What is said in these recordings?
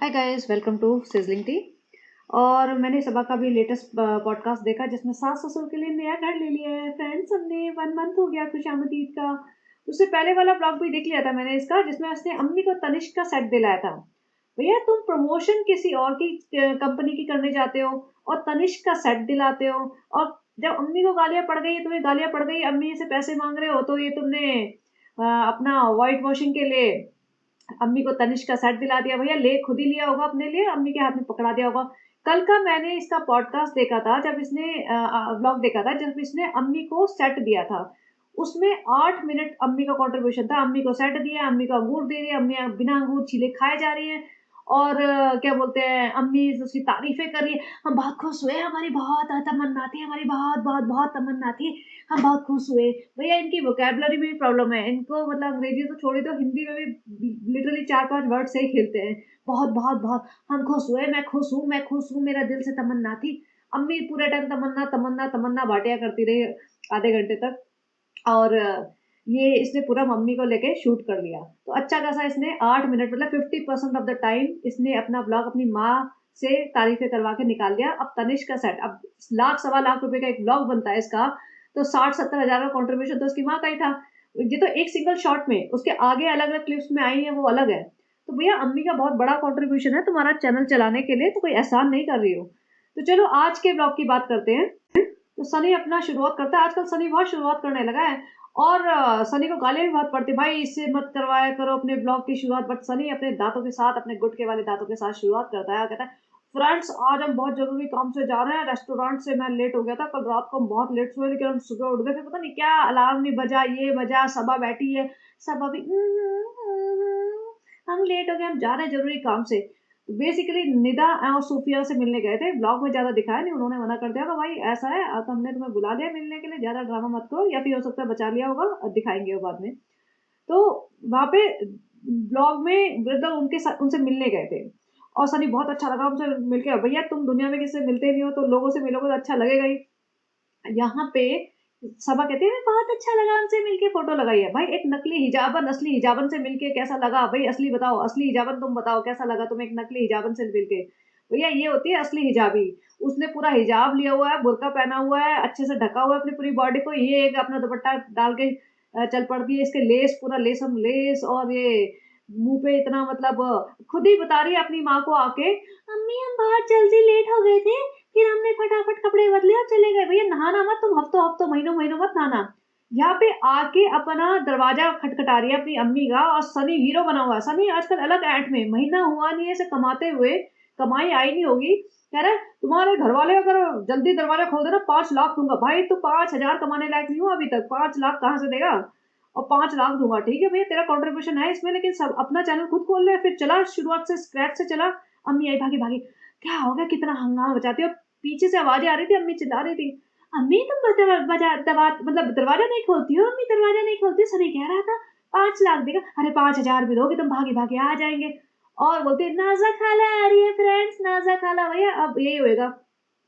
Hi guys, welcome to sizzling tea. और मैंने सबा का भी लेटेस्ट पॉडकास्ट देखा जिसमें सास ससुर के लिए नया घर ले लिया है। फ्रेंड्स, हमने 1 मंथ हो गया खुशामद ईद का। उससे पहले वाला ब्लॉग भी देख लिया था मैंने इसका, जिसमें उसने अम्मी को तनिष्क का सेट दिलाया था। भैया, तुम प्रमोशन किसी और की कंपनी की करने जाते हो और तनिष्क का सेट दिलाते हो। और जब अम्मी को गालियां पड़ गई, तुम्हें गालियां पड़ गई, अम्मी से पैसे मांग रहे हो, तो ये तुमने अपना व्हाइट वॉशिंग के लिए अम्मी को तनिष्क का सेट दिला दिया। भैया, ले खुद ही लिया होगा अपने लिए, अम्मी के हाथ में पकड़ा दिया होगा। कल का मैंने इसका पॉडकास्ट देखा था, जब इसने व्लॉग देखा था, जब इसने अम्मी को सेट दिया था। उसमें 8 मिनट अम्मी का कंट्रीब्यूशन था। अम्मी को सेट दिया, अम्मी को अंगूर दे रही है, अम्मी बिना अंगूर छीले खाए जा रही है। और क्या बोलते हैं, अम्मी उसकी तारीफें कर रही है। हम बहुत खुश हुए, हमारी बहुत तमन्ना थी, हमारी बहुत बहुत बहुत तमन्ना थी, हम बहुत खुश हुए। भैया, इनकी वोकेबलरी में भी प्रॉब्लम है इनको, मतलब अंग्रेजी तो छोड़ी, तो हिंदी में भी लिटरली 4-5 वर्ड से ही खेलते हैं। बहुत बहुत बहुत हम खुश हुए, मैं खुश हूँ, मैं खुश हूँ, मेरा दिल से तमन्ना थी। अम्मी पूरे टाइम तमन्ना तमन्ना तमन्ना बाटिया करती रही आधे घंटे तक। और ये इसने पूरा मम्मी को लेके शूट कर लिया। तो अच्छा खासा इसने 8 मिनट, मतलब 50% ऑफ द टाइम इसने अपना ब्लॉग अपनी माँ से तारीफें करवा के निकाल दिया। अब तनिष्क का सेट, अब लाख सवा लाख रुपए का एक ब्लॉग बनता है इसका, तो 60-70 हजार का कंट्रीब्यूशन तो उसकी माँ का ही था। ये तो एक सिंगल शॉट में, उसके आगे अलग अलग क्लिप्स में आई है, वो अलग है। तो भैया, अम्मी का बहुत बड़ा कंट्रीब्यूशन है तुम्हारा चैनल चलाने के लिए, तो कोई एहसान नहीं कर रही हो। तो चलो आज के ब्लॉग की बात करते हैं। तो सनी अपना शुरुआत करता है। आजकल सनी बहुत शुरुआत करने लगा है। और सनी को गालियां भी बहुत पड़ती, भाई इससे मत करवाया करो अपने ब्लॉग की शुरुआत। बट सनी अपने दांतों के साथ, अपने गुटके वाले दांतों के साथ शुरुआत करता है और कहता है, फ्रेंड्स आज हम बहुत जरूरी काम से जा रहे हैं, रेस्टोरेंट से मैं लेट हो गया था, कल रात को हम बहुत लेट सोए, लेकिन हम सुबह उठ गए, फिर पता नहीं क्या अलार्म नहीं बजा, ये बजा, सबा बैठी है, सबा भी हम लेट हो गए, हम जा रहे हैं जरूरी काम से। बेसिकली निदा और सूफिया से मिलने गए थे। ब्लॉग में ज्यादा दिखाया नहीं, उन्होंने मना कर दिया कि भाई ऐसा है, तो हमने तुम्हें बुला लिया मिलने के लिए, ज्यादा ड्रामा मत करो, या फिर हो सकता है बचा लिया होगा और दिखाएंगे वो बाद में। तो वहां पे ब्लॉग में मतलब उनके साथ उनसे मिलने गए थे। और सनी बहुत अच्छा लगा उनसे मिलके। भैया, तुम दुनिया में किसी से मिलते नहीं हो, तो लोगों से मिलोगे तो अच्छा लगेगा ही। यहाँ पे सबा कहते हैं बहुत अच्छा लगा उनसे मिलके, फोटो लगाई है। भाई, एक नकली हिजाबन असली हिजाबन से मिलके कैसा लगा? भाई असली बताओ, असली हिजाबन तुम बताओ कैसा लगा तुम्हें एक नकली हिजाबन से मिलके। भैया, ये होती है असली हिजाबी। उसने पूरा हिजाब लिया हुआ है, बुर्का पहना हुआ है, अच्छे से ढका हुआ है अपनी पूरी बॉडी को, ये एक अपना दुपट्टा डाल के चल पड़ती है। इसके लेस पूरा लेसम लेस, और ये मुंह पे इतना, मतलब खुद ही बता रही है अपनी माँ को आके, अम्मी हम बहुत जल्दी लेट हो गए थे, फिर हमने फटाफट कपड़े बदले और चले गए। भैया, नहाना मत तुम, हफ्तों हफ्तों महीनों महीनों मत नहाना। यहाँ पे आके अपना दरवाजा खटखटा रही है अपनी अम्मी का। और सनी हीरो बना हुआ है। सनी आजकल अलग ऐट में, महीना हुआ नहीं है इसे कमाते हुए, कमाई आई नहीं होगी, कह रहा है तुम्हारे घर वाले अगर जल्दी दरवाजा खोल देना 5 लाख दूंगा। भाई, तू 5 हजार कमाने लायक नहीं हुआ अभी तक, 5 लाख कहाँ से देगा? और 5 लाख दूंगा, ठीक है भैया, तेरा कंट्रीब्यूशन है इसमें, लेकिन सब अपना चैनल खुद खोल ले, फिर चला शुरुआत से, स्क्रैच से चला। अम्मी आई भागी भागी, क्या हो गया, कितना हंगामा बचाती हो? पीछे से आवाजें आ रही थी, अम्मी चिल्ला रही थी, अम्मी तुम मतलब दरवाजा नहीं खोलती हो, अम्मी दरवाजा नहीं खोलती। सनी कह रहा था 5 लाख देगा, अरे 5 हजार भी दोगे तुम भागी भागी आ जाएंगे। और बोलती है नाजा खाला आ रही है, फ्रेंड्स नाजा खाला। भैया, अब यही होएगा,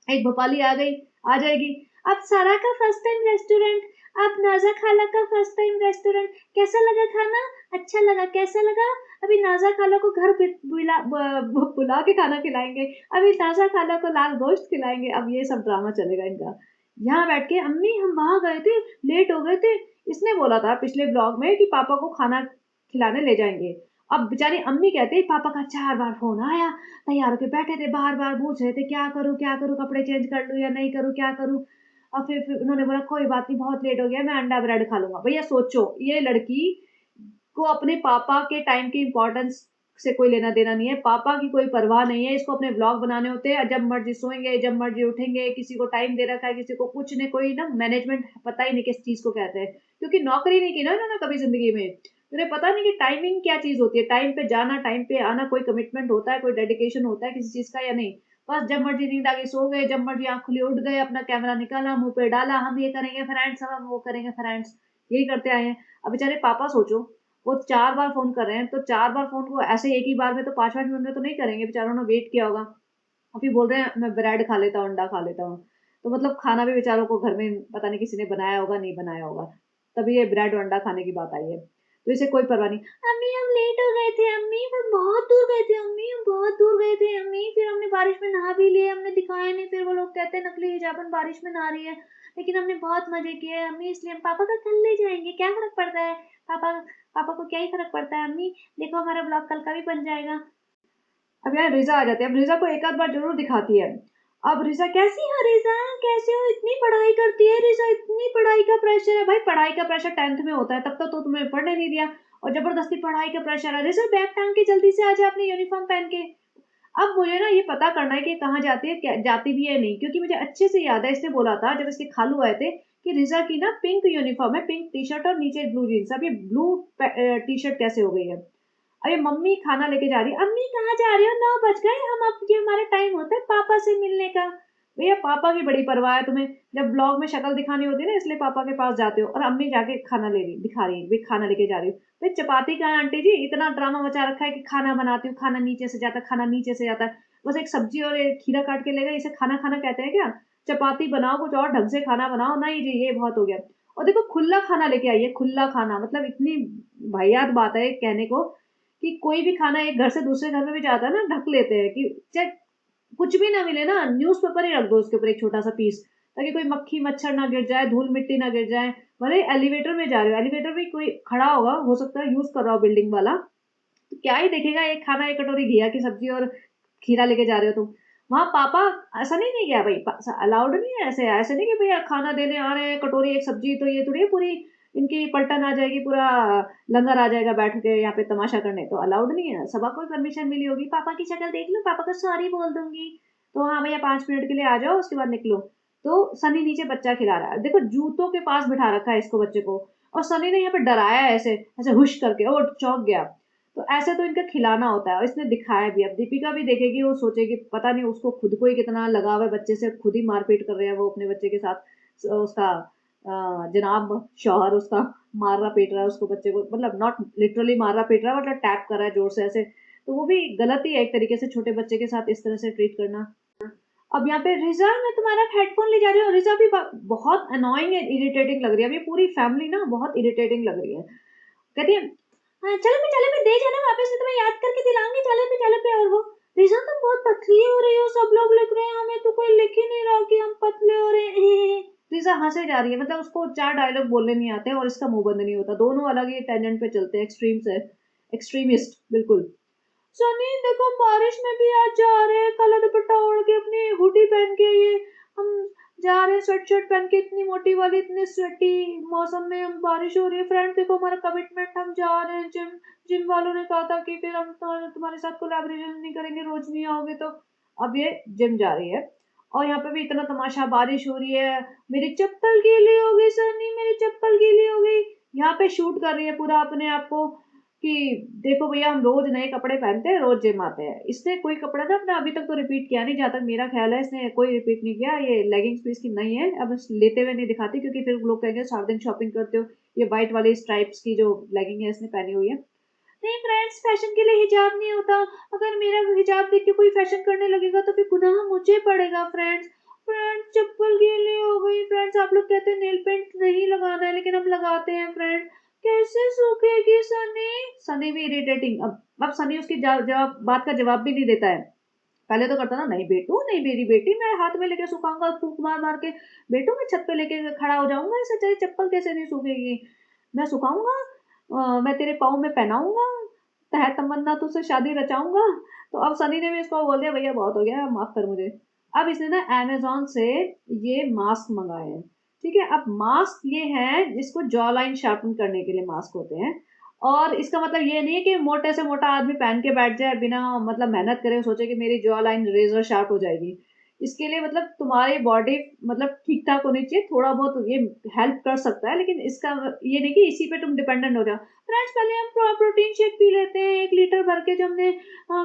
एक भोपाली आ गई, आ जाएगी। अब सारा का फर्स्ट टाइम रेस्टोरेंट, अब नाजा खाला का फर्स्ट टाइम रेस्टोरेंट, कैसा लगा खाना? अच्छा लगा, कैसा लगा? अभी नाजा खाला को घर पे बुला के खाना खिलाएंगे, अभी नाजा खाला को लाल गोश्त खिलाएंगे। अब ये सब ड्रामा चलेगा इनका। यहाँ बैठ के, अम्मी हम वहां गए थे, लेट हो गए थे, इसने बोला था पिछले ब्लॉग में कि पापा को खाना खिलाने ले जाएंगे। अब बेचारी अम्मी कहती है पापा का 4 बार फोन आया, तैयार होके बैठे थे, बार बार पूछ रहे थे क्या करूँ क्या करूँ, कपड़े चेंज कर लूँ या नहीं करूँ, क्या करूँ। और फिर उन्होंने बोला कोई बात नहीं, बहुत लेट हो गया, मैं अंडा ब्रेड खा लूंगा। भैया सोचो, ये लड़की को अपने पापा के टाइम की इंपॉर्टेंस से कोई लेना देना नहीं है, पापा की कोई परवाह नहीं है। इसको अपने ब्लॉग बनाने होते हैं, जब मर्जी सोएंगे, जब मर्जी उठेंगे, किसी को टाइम दे रखा है, किसी को कुछ नहीं, कोई ना मैनेजमेंट पता ही नहीं किस चीज को कहते हैं, क्योंकि नौकरी नहीं की ना उन्होंने कभी जिंदगी में। उन्हें पता नहीं कि टाइमिंग क्या चीज होती है, टाइम पे जाना, टाइम पे आना, कोई कमिटमेंट होता है, कोई डेडिकेशन होता है किसी चीज का या नहीं। बस जब मर्जी नींद आ गई सो गए, जब मर्जी आंख खुली उठ गए, अपना कैमरा निकाला, मुंह पे डाला, हम ये करेंगे फ्रेंड्स, हम वो करेंगे फ्रेंड्स, यही करते आए हैं। अब बेचारे पापा सोचो, वो 4 बार फोन कर रहे हैं, तो 4 बार फोन को ऐसे एक ही बार में तो 5-5 मिनट में तो नहीं करेंगे, बेचारों ने वेट किया होगा। और फिर बोल रहे हैं मैं ब्रेड खा लेता हूँ, अंडा खा लेता हूँ। तो मतलब खाना भी बेचारों को घर में पता नहीं किसी ने बनाया होगा, नहीं बनाया होगा, तभी ये ब्रेड और अंडा खाने की बात आई है। तो इसे कोई परवाह नहीं, अम्मी हम लेट हो गए थे, अम्मी हम बहुत दूर गए थे, अम्मी हम बहुत दूर बारिश में नहा भी लिए, हमने दिखाया नहीं, फिर वो लोग कहते हैं नकली हिजाबन बारिश में नहा रही है, लेकिन हमने बहुत मजे किए हैं अम्मी, इसलिए हम पापा का कल ले जाएंगे, क्या फर्क पड़ता है, पापा पापा को क्या ही फर्क पड़ता है अम्मी, देखो हमारा ब्लॉग कल का भी बन जाएगा। अब यहाँ रिजा आ जाती है। अब रिजा को एक आध बार जरूर दिखाती है। अब रिजा कैसी हो, रिजा कैसे हो, इतनी पढ़ाई करती है रिजा, इतनी पढ़ाई का प्रेशर है। भाई पढ़ाई का प्रेशर 10th में होता है, तब तक तो तुम्हें पढ़ने नहीं दिया, और जबरदस्ती पढ़ाई का प्रेशर है। रिजा बैग टांग के जल्दी से आ जा अपनी यूनिफॉर्म पहन के। अब मुझे ना ये पता करना है कि कहाँ जाती है, क्या जाती भी है नहीं, क्योंकि मुझे अच्छे से याद है, इसने बोला था जब इसके खालू आए थे कि रिजा की ना पिंक यूनिफॉर्म है, पिंक टी शर्ट और नीचे ब्लू जीन्स। अब ये ब्लू टी शर्ट कैसे हो गई है। अरे मम्मी खाना लेके जा रही है। अम्मी कहाँ जा रही हो, 9 बज गए, हम अब ये हमारा टाइम होता है पापा से मिलने का। भैया पापा की बड़ी परवाह है तुम्हें, जब ब्लॉग में शक्ल दिखानी होती है ना, इसलिए पापा के पास जाते हो, और अम्मी जाके खाना ले रही दिखा रही है, भाई खाना लेके जा रही हो। भाई चपाती कहाँ है आंटी जी, इतना ड्रामा मचा रखा है कि खाना बनाती हूँ, खाना नीचे से जाता है, खाना नीचे से जाता है, बस एक सब्जी और एक खीरा काट के ले गए, इसे खाना खाना कहते हैं क्या। चपाती बनाओ, कुछ और ढंग से खाना बनाओ। नहीं जी ये बहुत हो गया। और देखो खुला खाना लेके आई है, खुला खाना, मतलब इतनी वाहियात बात है कहने को, कि कोई भी खाना एक घर से दूसरे घर में भी जाता है ना, ढक लेते हैं कि चाहे कुछ भी ना मिले ना, न्यूज़पेपर ही रख दो उसके ऊपर एक छोटा सा पीस, ताकि कोई मक्खी मच्छर ना गिर जाए, धूल मिट्टी ना गिर जाए। भले एलिवेटर में जा रहे हो, एलिवेटर में कोई खड़ा होगा, हो सकता है यूज कर रहा हो बिल्डिंग वाला, तो क्या ही देखेगा, एक खाना एक कटोरी घिया की सब्जी और खीरा लेके जा रहे हो तुम। वहां पापा ऐसा नहीं गया भाई, अलाउड नहीं है ऐसे, ऐसे नहीं कि भैया खाना देने आ रहे हैं, कटोरी एक सब्जी, तो ये थोड़ी है पूरी इनकी पलटन आ जाएगी, पूरा लंगर आ जाएगा बैठ के यहाँ पे तमाशा करने, तो अलाउड नहीं है। सबा को परमिशन मिली होगी, पापा की शक्ल देख लो, पापा को सॉरी बोल दूंगी, तो हाँ भैया 5 मिनट के लिए आ जाओ, उसके बाद निकलो। तो सनी नीचे बच्चा खिला रहा है, देखो जूतों के पास बिठा रखा है इसको बच्चे को, और सनी ने यहाँ पे डराया है ऐसे ऐसे हुश करके, और चौंक गया। तो ऐसे तो इनका खिलाना होता है, और इसने दिखाया भी। अब दीपिका भी देखेगी, वो सोचेगी पता नहीं उसको खुद को ही कितना लगाव है बच्चे से, खुद ही मारपीट कर रहे हैं वो अपने बच्चे के साथ। उसका जनाब शौहर उसका मार रहा पीट रहा है उसको, बच्चे को, मतलब नॉट लिटरली मार रहा पीट रहा है, मतलब टैप कर रहा है जोर से ऐसे। तो वो भी गलत ही है एक तरीके से, छोटे बच्चे के साथ इस तरह से ट्रीट करना। अब यहाँ पे रिजा, मैं तुम्हारा हेडफोन ले जा रही हूँ, रिजा भी बहुत अनोइंग है, इरिटेटिंग लग रही है। अब ये पूरी फैमिली ना बहुत इरिटेटिंग लग रही है। कहती है हाँ, चलो मैं दे जाना वापस से, तुम्हें याद करके दिलाऊंगी, चलो पे। और वो रिजा तुम बहुत पतली हो रही हो, सब लोग लिख रहे हैं, हमें तो कोई लिख ही नहीं रहा कि हम पतले हो रहे हैं। रिजा हंसे जा रही है, मतलब उसको 4 डायलॉग बोलने नहीं आते और इसका मुंह बंद नहीं होता, दोनों अलग ही टेंजेंट पे चलते हैं, एक्सट्रीम से एक्सट्रीमिस्ट बिल्कुल। सनी देखो बारिश में भी आज जा रहे हैं, काला दुपट्टा ओढ़ के, अपनी हुडी पहन के, ये हम जा रहे हैं स्वेट शर्ट पहन के, इतनी मोटी वाली, इतनी स्वेटी मौसम में, हम बारिश हो रही है। फ्रेंड देखो हमारा कमिटमेंट, हम जा रहे हैं जिम, जिम वालों ने कहा था कि फिर हम तुम्हारे साथ कोलैबोरेशन नहीं करेंगे, रोज नहीं आओगे तो। अब ये जिम जा रही है, और यहाँ पे भी इतना तमाशा, बारिश हो रही है, मेरी चप्पल गीली हो गई सनी, मेरी चप्पल गीली हो गई। यहाँ पे शूट कर रही है पूरा अपने आप को कि देखो भैया हम रोज नए कपड़े पहनते हैं, रोज जिम आते हैं। इसने कोई कपड़ा ना अपना अभी तक तो रिपीट किया नहीं, जहाँ तक मेरा ख्याल है इसने कोई रिपीट नहीं किया। ये लेगिंग्स भी इसकी नई है, अब लेते हुए नहीं दिखाती, क्योंकि फिर लोग कहेंगे सारा दिन शॉपिंग करते हो। ये व्हाइट वाली स्ट्राइप्स की जो लेगिंग है इसने पहनी हुई है। नहीं फ्रेंड्स, फैशन के लिए हिजाब नहीं होता, अगर मेरा हिजाब देख के कोई फैशन करने लगेगा तो फिर गुनाह मुझे पड़ेगा। फ्रेंड्स फ्रेंड्स चप्पल गीली हो गई। फ्रेंड्स आप लोग कहते हैं नेल पेंट नहीं लगाना है, लेकिन हम लगाते हैं। फ्रेंड कैसे सूखेगी सनी। सनी भी इरिटेटिंग। अब सनी उसकी जवाब बात का जवाब भी नहीं देता है। पहले तो करता ना, नहीं बेटू, नहीं मेरी बेटी, मैं हाथ में लेके सुखाऊंगा, फूक मार मार के। बेटू मैं छत पे लेके खड़ा हो जाऊंगा, ऐसे तेरी चप्पल कैसे नहीं सूखेगी, मैं सुखाऊंगा, मैं तेरे पाँव में पहनाऊंगा, तह तमन्ना तुझसे शादी रचाऊंगा। तो अब सनी ने भी इसको बोल दिया भैया बहुत हो गया, माफ कर मुझे। अब इसने ना अमेजोन से ये मास्क मंगाए हैं। ठीक है, अब मास्क ये है जिसको जॉ लाइन शार्पन करने के लिए मास्क होते हैं। और इसका मतलब ये नहीं है कि मोटे से मोटा आदमी पहन के बैठ जाए बिना मतलब मेहनत करे, सोचे कि मेरी जॉ लाइन रेजर शार्प हो जाएगी। इसके लिए मतलब तुम्हारी बॉडी मतलब ठीक ठाक होनी चाहिए, थोड़ा बहुत ये हेल्प कर सकता है, लेकिन इसका ये नहीं कि इसी पे तुम डिपेंडेंट हो जाओ। फ्रेंड्स पहले हम प्रोटीन शेक पी लेते हैं 1 लीटर भर के, जो हमने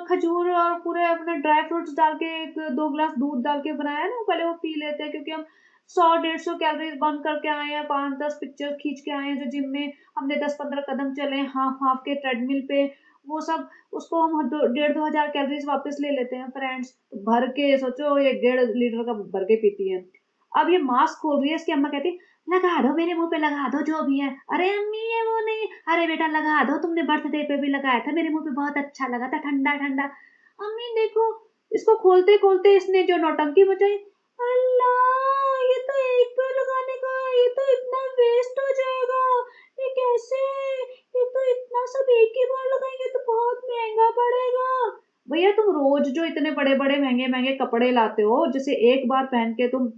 खजूर और पूरे अपने ड्राई फ्रूट्स डाल के 2 ग्लास दूध डाल के बनाया है ना, पहले वो पी लेते हैं, क्योंकि हम 100-150 कैलोरीज बर्न करके आए हैं, 5-10 पिक्चर खींच के आए हैं जो जिम में हमने 10-15 कदम चले हाफ हाफ के ट्रेडमिल पे, वो सब उसको हम 1,500-2,000 कैलोरीज वापस ले लेते हैं। फ्रेंड्स भर के सोचो, ये 1.5 लीटर का भर के पीती है। अब ये मास्क खोल रही है, इसकी अम्मा कहती है लगा दो मेरे मुंह पे, लगा दो जो भी है। अरे अम्मी ये वो नहीं, अरे बेटा लगा दो, तुमने बर्थडे पे भी लगाया था, मेरे मुंह पे बहुत अच्छा लगा था, ठंडा ठंडा। अम्मी देखो इसको खोलते-खोलते इसने जो नौटंकी मचाई, अल्लाह! ये तो एक पे लगाने का है, ये तो इतना वेस्ट हो जाएगा, ये कैसे? ये तो इतना सब एक ही बार लगाएँगे तो बहुत महँगा पड़ेगा। भैया तुम रोज़ जो इतने बड़े-बड़े, महँगे-महँगे कपड़े लाते हो, जिसे एक बार पहन के तुम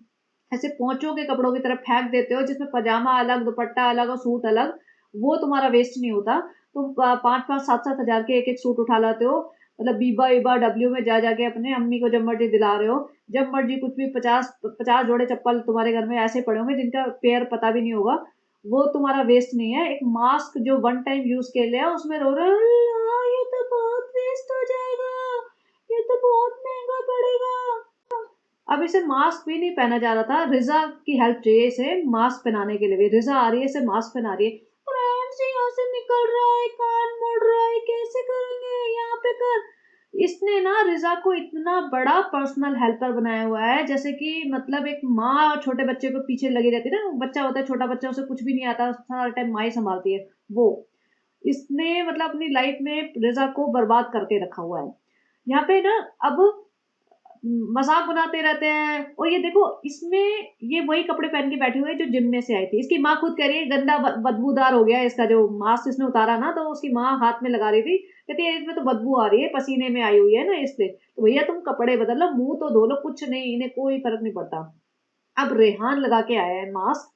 ऐसे पोंचों के कपड़ों की तरह फेंक देते हो, जिसमें पजामा अलग, दुपट्टा अलग और सूट अलग, वो तुम्हारा वेस्ट नहीं होता। तुम 5-5, 7-7 हज़ार के एक-एक सूट उठा लाते हो, मतलब बीबा-ईबा, डब्ल्यू में जा के अपने अम्मी को जब मर्ज़ी दिला रहे हो। जब मर्ज़ी कुछ भी 50 जोड़े चप्पल तुम्हारे घर में ऐसे पड़े होंगे जिनका पेयर पता भी नहीं होगा, वो तुम्हारा वेस्ट नहीं है। एक मास्क जो वन टाइम यूज़ के लिए है, उसमें रो रहे हो, अल्लाह! ये तो बहुत वेस्ट हो जाएगा, ये तो बहुत महँगा पड़ेगा। अब इसे मास्क भी नहीं पहना जा रहा था, रिज़ा की हेल्प चाहिए इसे मास्क पहनाने के लिए भी। रिज़ा आ रही है, इसे मास्क पहना रही है। फ्रेंड्स यहाँ से निकल रहा है, कान मुड़ रहा है, कैसे करेंगे? यहाँ पे कर। इसने ना रिज़ा को इतना बड़ा पर्सनल हेल्पर बनाया हुआ है, जैसे कि मतलब एक माँ छोटे बच्चे को पीछे लगी रहती है ना, बच्चा होता है छोटा बच्चा, उसे कुछ भी नहीं आता, सारा टाइम माँ ही सँभालती है, वो। इसने मतलब अपनी लाइफ़ में रिज़ा को बर्बाद करके रखा हुआ है। यहाँ पे ना अब मज़ाक बनाते रहते हैं और ये देखो इसमें ये वही कपड़े पहन के बैठी हुई है जो जिम में से आई थी। इसकी माँ खुद कह रही है गंदा बदबूदार हो गया है इसका जो मास्क इसने उतारा ना तो उसकी माँ हाथ में लगा रही थी। कहती है इसमें तो बदबू आ रही है, पसीने में आई हुई है ना इसलिए। तो भैया तुम कपड़े बदल लो, मुँह तो धो लो, कुछ नहीं, इन्हें कोई फ़र्क नहीं पड़ता। अब रेहान लगा के आया है मास्क।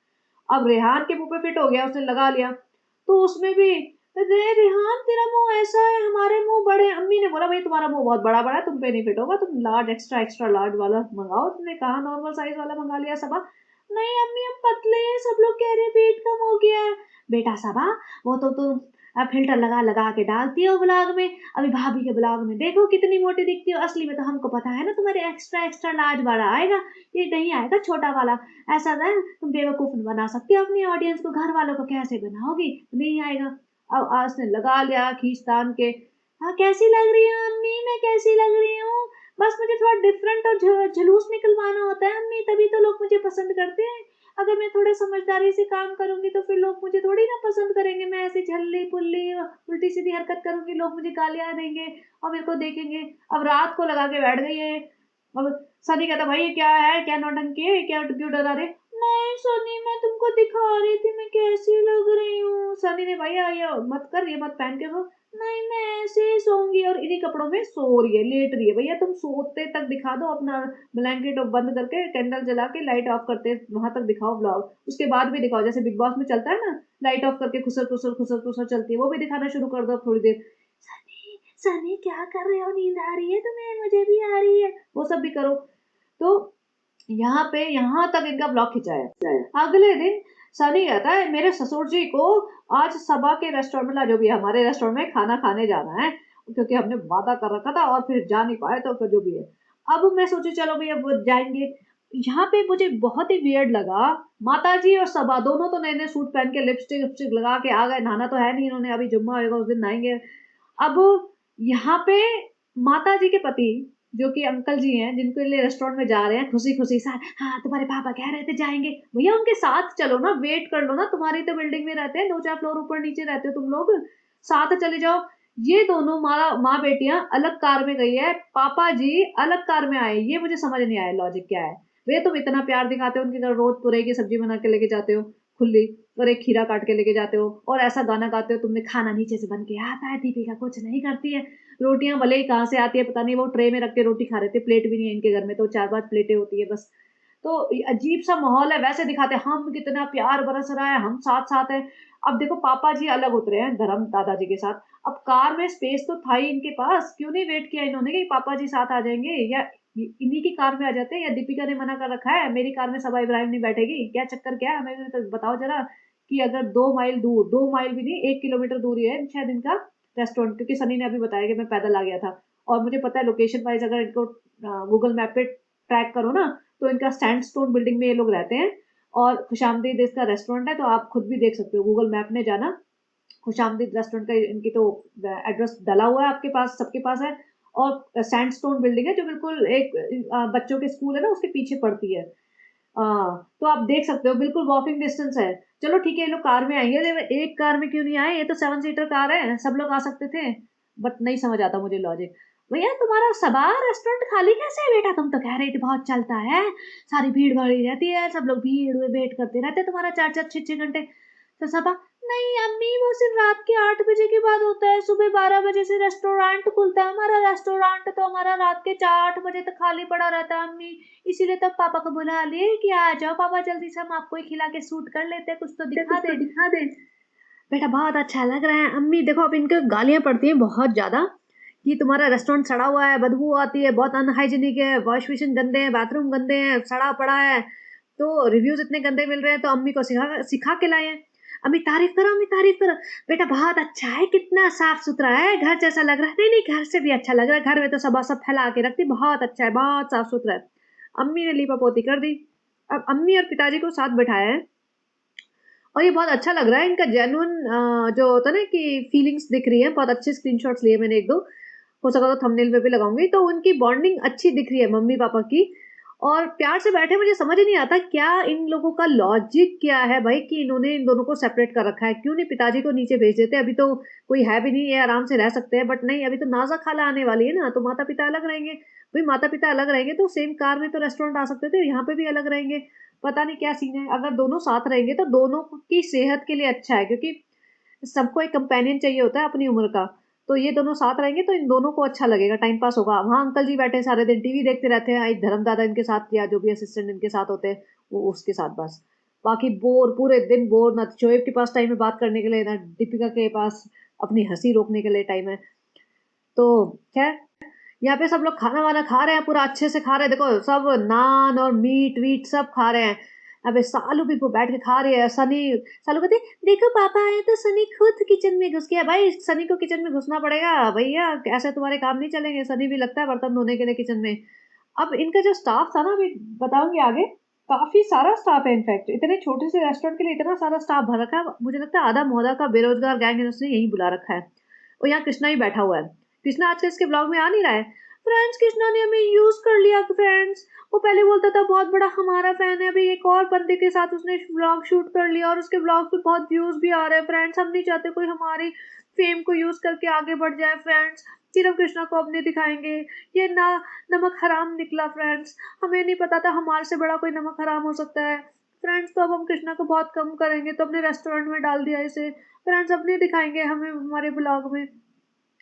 अब रेहान के मुँह पे फिट हो गया, उसने लगा लिया। तो उसमें भी अरे रेहान तेरा मुँह ऐसा है, हमारे मुँह बड़े हैं। अम्मी ने बोला भई तुम्हारा मुँह बहुत बड़ा-बड़ा है, तुम पे नहीं फिट होगा, तुम लार्ज एक्स्ट्रा एक्स्ट्रा लार्ज वाला मँगाओ। तुमने कहा नॉर्मल साइज़ वाला मँगा लिया सबा। नहीं अम्मी हम पतले हैं, सब लोग कह रहे हैं पेट कम हो गया है। बेटा सबा वो तो तुम फ़िल्टर लगा-लगा के डालती हो व्लॉग में। अभी भाभी के व्लॉग में देखो कितनी मोटी दिखती हो, असली में तो हमको पता है ना तुम्हारे एक्स्ट्रा एक्स्ट्रा लार्ज वाला आएगा, ये नहीं आएगा छोटा वाला। ऐसा ना तुम बेवकूफ़ बना सकती हो अपनी ऑडियंस को, घर वालों को कैसे बनाओगी? नहीं आएगा। अब आज ने लगा लिया खींच-तान के। हाँ, कैसी लग रही हूँ अम्मी? मैं कैसी लग रही हूँ? बस मुझे थोड़ा डिफरेंट और जुलूस निकलवाना होता है अम्मी, तभी तो लोग मुझे पसंद करते हैं। अगर मैं थोड़े समझदारी से काम करूँगी तो फिर लोग मुझे थोड़ी ना पसंद करेंगे। मैं ऐसे झल्ली-पुल्ली उल्टी-सीधी हरकत करूँगी, लोग मुझे गालियाँ देंगे और मेरे को देखेंगे। अब रात को लगा के बैठ गई है। अब सनी कहता भाई ये क्या है? क्या नौटंकी है? क्या क्यों डरा रहे? नहीं सनी मैं तुमको दिखा रही थी मैं कैसी लग रही हूँ। सनी ने भैया ये मत कर, ये मत पहन के सो। नहीं मैं ऐसे ही सोऊंगी और इन्हीं कपड़ों में सो रही है, लेट रही है। भैया तुम सोते तक दिखा दो अपना ब्लैंकेट बंद करके, कैंडल जला के, लाइट ऑफ करते वहां तक दिखाओ ब्लॉग। उसके बाद भी दिखाओ जैसे बिग बॉस में चलता है ना, लाइट ऑफ करके खुसर खुसर खुसर खुसर चलती है, वो भी दिखाना शुरू कर दो थोड़ी देर। सनी सनी क्या कर रहे हो? नींद आ रही है तुम्हें? मुझे भी आ रही है। वो सब भी करो। तो यहाँ तक इनका ब्लॉग खिंचा है। अगले दिन सनी कहता है मेरे ससुर जी को आज सबा के रेस्टोरेंट में, जो भी है हमारे रेस्टोरेंट में खाना खाने जाना है, क्योंकि हमने वादा कर रखा था और फिर जा नहीं पाए तो फिर जो भी है। अब मैं सोची चलो भई अब जाएँगे। यहाँ पे मुझे बहुत ही वियर्ड लगा, माताजी और सबा दोनों तो नए-नए सूट पहन के लिपस्टिक-विपस्टिक लगा के आ गए, नहाना तो है नहीं इन्होंने, अभी जुम्मा होएगा उस दिन नहाएँगे। अब यहाँ पे माताजी के पति जो कि अंकल जी हैं, जिनके लिए रेस्टोरेंट में जा रहे हैं खुशी-खुशी सा, हाँ, तुम्हारे पापा कह रहे थे जाएँगे। भैया उनके साथ चलो ना, वेट कर लो ना, तुम्हारी तो बिल्डिंग में रहते हैं, 2-4 फ्लोर ऊपर-नीचे रहते हो तुम लोग, साथ चले जाओ। ये दोनों माँ-बेटियाँ अलग कार में गई है, पापा जी अलग कार में आए, ये मुझे समझ नहीं आया लॉजिक क्या है? भैया तुम इतना प्यार दिखाते हो, उनके घर रोज़ तुरई की सब्ज़ी बना के लेके जाते हो, खुली, और एक खीरा काट के लेके जाते हो और ऐसा गाना गाते हो तुमने खाना नीचे से बन के आता है, दीपिका कुछ नहीं करती है। रोटियाँ भले ही कहाँ से आती है पता नहीं, वो ट्रे में रख के रोटी खा रहे थे, प्लेट भी नहीं है इनके घर में, तो 4-5 प्लेटें होती है बस। तो अजीब-सा माहौल है, वैसे दिखाते हैं हम कितना प्यार बरस रहा है, हम साथ-साथ हैं। अब देखो पापा जी अलग उतरे हैं धर्म दादाजी के साथ। अब कार में स्पेस तो था ही इनके पास, क्यों नहीं वेट किया इन्होंने कि पापा जी साथ आ जाएँगे, या इन्हीं की कार में आ जाते हैं, या दीपिका ने मना कर रखा है मेरी कार में सबा इब्राहिम नहीं बैठेगी? क्या चक्कर क्या है? हमें भी तो बताओ ज़रा कि अगर 2 माइल दूर, 2 माइल भी नहीं 1 किलोमीटर दूर ही है शायद इनका रेस्टोरेंट, क्योंकि सनी ने अभी बताया कि मैं पैदल आ गया था। और मुझे पता है लोकेशन वाइज़ अगर इनको गूगल मैप पे ट्रैक करो ना, तो इनका सैंडस्टोन बिल्डिंग में ये लोग रहते हैं और खुशामदीद इसका रेस्टोरेंट है, तो आप खुद भी देख सकते हो गूगल मैप में जाना। खुशामदीद रेस्टोरेंट का इनकी तो एड्रेस डला हुआ है आपके पास, सबके पास है। और सैंडस्टोन बिल्डिंग है जो बिल्कुल एक बच्चों के स्कूल है ना उसके पीछे पड़ती है। तो आप देख सकते हो बिल्कुल वॉकिंग डिस्टेंस है। चलो ठीक है ये लोग कार में आएँगे, अरे एक कार में क्यों नहीं आए? ये तो 7 सीटर कार है, सब लोग आ सकते थे। बट नहीं समझ आता मुझे लॉजिक। भैया तुम्हारा सबा रेस्टोरेंट खाली कैसे है बेटा? तुम तो कह रही थी बहुत चलता है, सारी भीड़ भरी रहती है, सब लोग भीड़ में वेट करते रहते हैं तुम्हारा 4-4 6-6 घंटे। तो सबा, नहीं अम्मी वो सिर्फ रात के 8 बजे के बाद होता है, सुबह 12 बजे से रेस्टोरेंट खुलता है हमारा रेस्टोरेंट, तो हमारा रात के 8 बजे तक खाली पड़ा रहता है अम्मी, इसीलिए तब पापा को बुला लिए कि आ जाओ पापा जल्दी से, हम आपको ही खिला के सूट कर लेते हैं, कुछ तो दिखा दे। बेटा बहुत अच्छा लग रहा है अम्मी, देखो अब इनको गालियां पड़ती हैं बहुत ज्यादा कि तुम्हारा रेस्टोरेंट सड़ा हुआ है, बदबू आती है, बहुत अनहाइजीनिक है, वॉश बेसिन गंदे हैं, बाथरूम गंदे हैं, सड़ा पड़ा है, तो रिव्यूज इतने गंदे मिल रहे हैं, तो अम्मी को सिखा सिखा के लाए हैं। अम्मी तारीफ करो, अम्मी तारीफ करो। बेटा बहुत अच्छा है, कितना साफ सुथरा है, घर जैसा लग रहा है। नहीं नहीं, घर से भी अच्छा लग रहा है, घर में तो सब फैला के रखती, बहुत अच्छा है, बहुत साफ सुथरा है। अम्मी ने लीपा पोती कर दी। अब अम्मी और पिताजी को साथ बैठाया है और ये बहुत अच्छा लग रहा है, इनका जेन्युइन जो होता है ना कि फीलिंग्स दिख रही है, बहुत अच्छे स्क्रीनशॉट्स लिए मैंने एक दो, हो सका तो थंबनेल पे भी लगाऊंगी, तो उनकी बॉन्डिंग अच्छी दिख रही है मम्मी पापा की, और प्यार से बैठे। मुझे समझ ही नहीं आता क्या इन लोगों का लॉजिक क्या है भाई कि इन्होंने इन दोनों को सेपरेट कर रखा है, क्यों नहीं पिताजी को नीचे भेज देते, अभी तो कोई है भी नहीं, ये आराम से रह सकते हैं, बट नहीं, अभी तो नाजा खाला आने वाली है ना, तो माता पिता अलग रहेंगे। भाई माता पिता अलग रहेंगे तो सेम कार में तो रेस्टोरेंट आ सकते थे, यहाँ पे भी अलग रहेंगे, पता नहीं क्या सीन है। अगर दोनों साथ रहेंगे तो दोनों की सेहत के लिए अच्छा है, क्योंकि सबको एक कंपेनियन चाहिए होता है अपनी उम्र का, तो ये दोनों साथ रहेंगे तो इन दोनों को अच्छा लगेगा, टाइम पास होगा। वहाँ अंकल जी बैठे सारे दिन टीवी देखते रहते हैं, एक धर्मदादा इनके साथ या जो भी असिस्टेंट इनके साथ होते हैं वो उसके साथ, बस बाकी बोर, पूरे दिन बोर, ना शोएब के पास टाइम है बात करने के लिए, ना दीपिका के पास अपनी हंसी रोकने के लिए टाइम है। तो खैर यहाँ पे सब लोग खाना वाना खा रहे हैं, पूरा अच्छे से खा रहे हैं, देखो सब नान और मीट वीट सब खा रहे हैं। अबे सालू भी बैठ के खा रही है, सनी, सालू कहते देखो पापा आए तो सनी खुद किचन में घुस गया। भाई सनी को किचन में घुसना पड़ेगा भैया, ऐसे तुम्हारे काम नहीं चलेंगे, सनी भी लगता है बर्तन धोने के लिए किचन में। अब इनका जो स्टाफ था ना, अभी बताऊंगी आगे, काफी सारा स्टाफ है, इनफैक्ट इतने छोटे से रेस्टोरेंट के लिए इतना सारा स्टाफ भर रखा है, मुझे लगता है आधा मोहल्ला का बेरोजगार गैंग इन्होंने यही बुला रखा है। और यहाँ कृष्णा ही बैठा हुआ है, कृष्णा आजकल इसके ब्लॉग में आ नहीं रहा है। फ्रेंड्स कृष्णा ने हमें यूज कर लिया फ्रेंड्स, वो पहले बोलता था बहुत बड़ा हमारा फैन है, अभी एक और बंदे के साथ उसने व्लॉग शूट कर लिया और उसके व्लॉग पे बहुत व्यूज भी आ रहे हैं फ्रेंड्स, हम नहीं चाहते कोई हमारी फेम को यूज करके आगे बढ़ जाए फ्रेंड्स, सिर्फ कृष्णा को अब नहीं दिखाएंगे, ये ना नमक हराम निकला फ्रेंड्स, हमें नहीं पता था हमारे से बड़ा कोई नमक हराम हो सकता है फ्रेंड्स, तो अब हम कृष्णा को बहुत कम करेंगे, तो अपने रेस्टोरेंट में डाल दिया इसे फ्रेंड्स, अब नहीं दिखाएंगे हमें हमारे ब्लॉग में।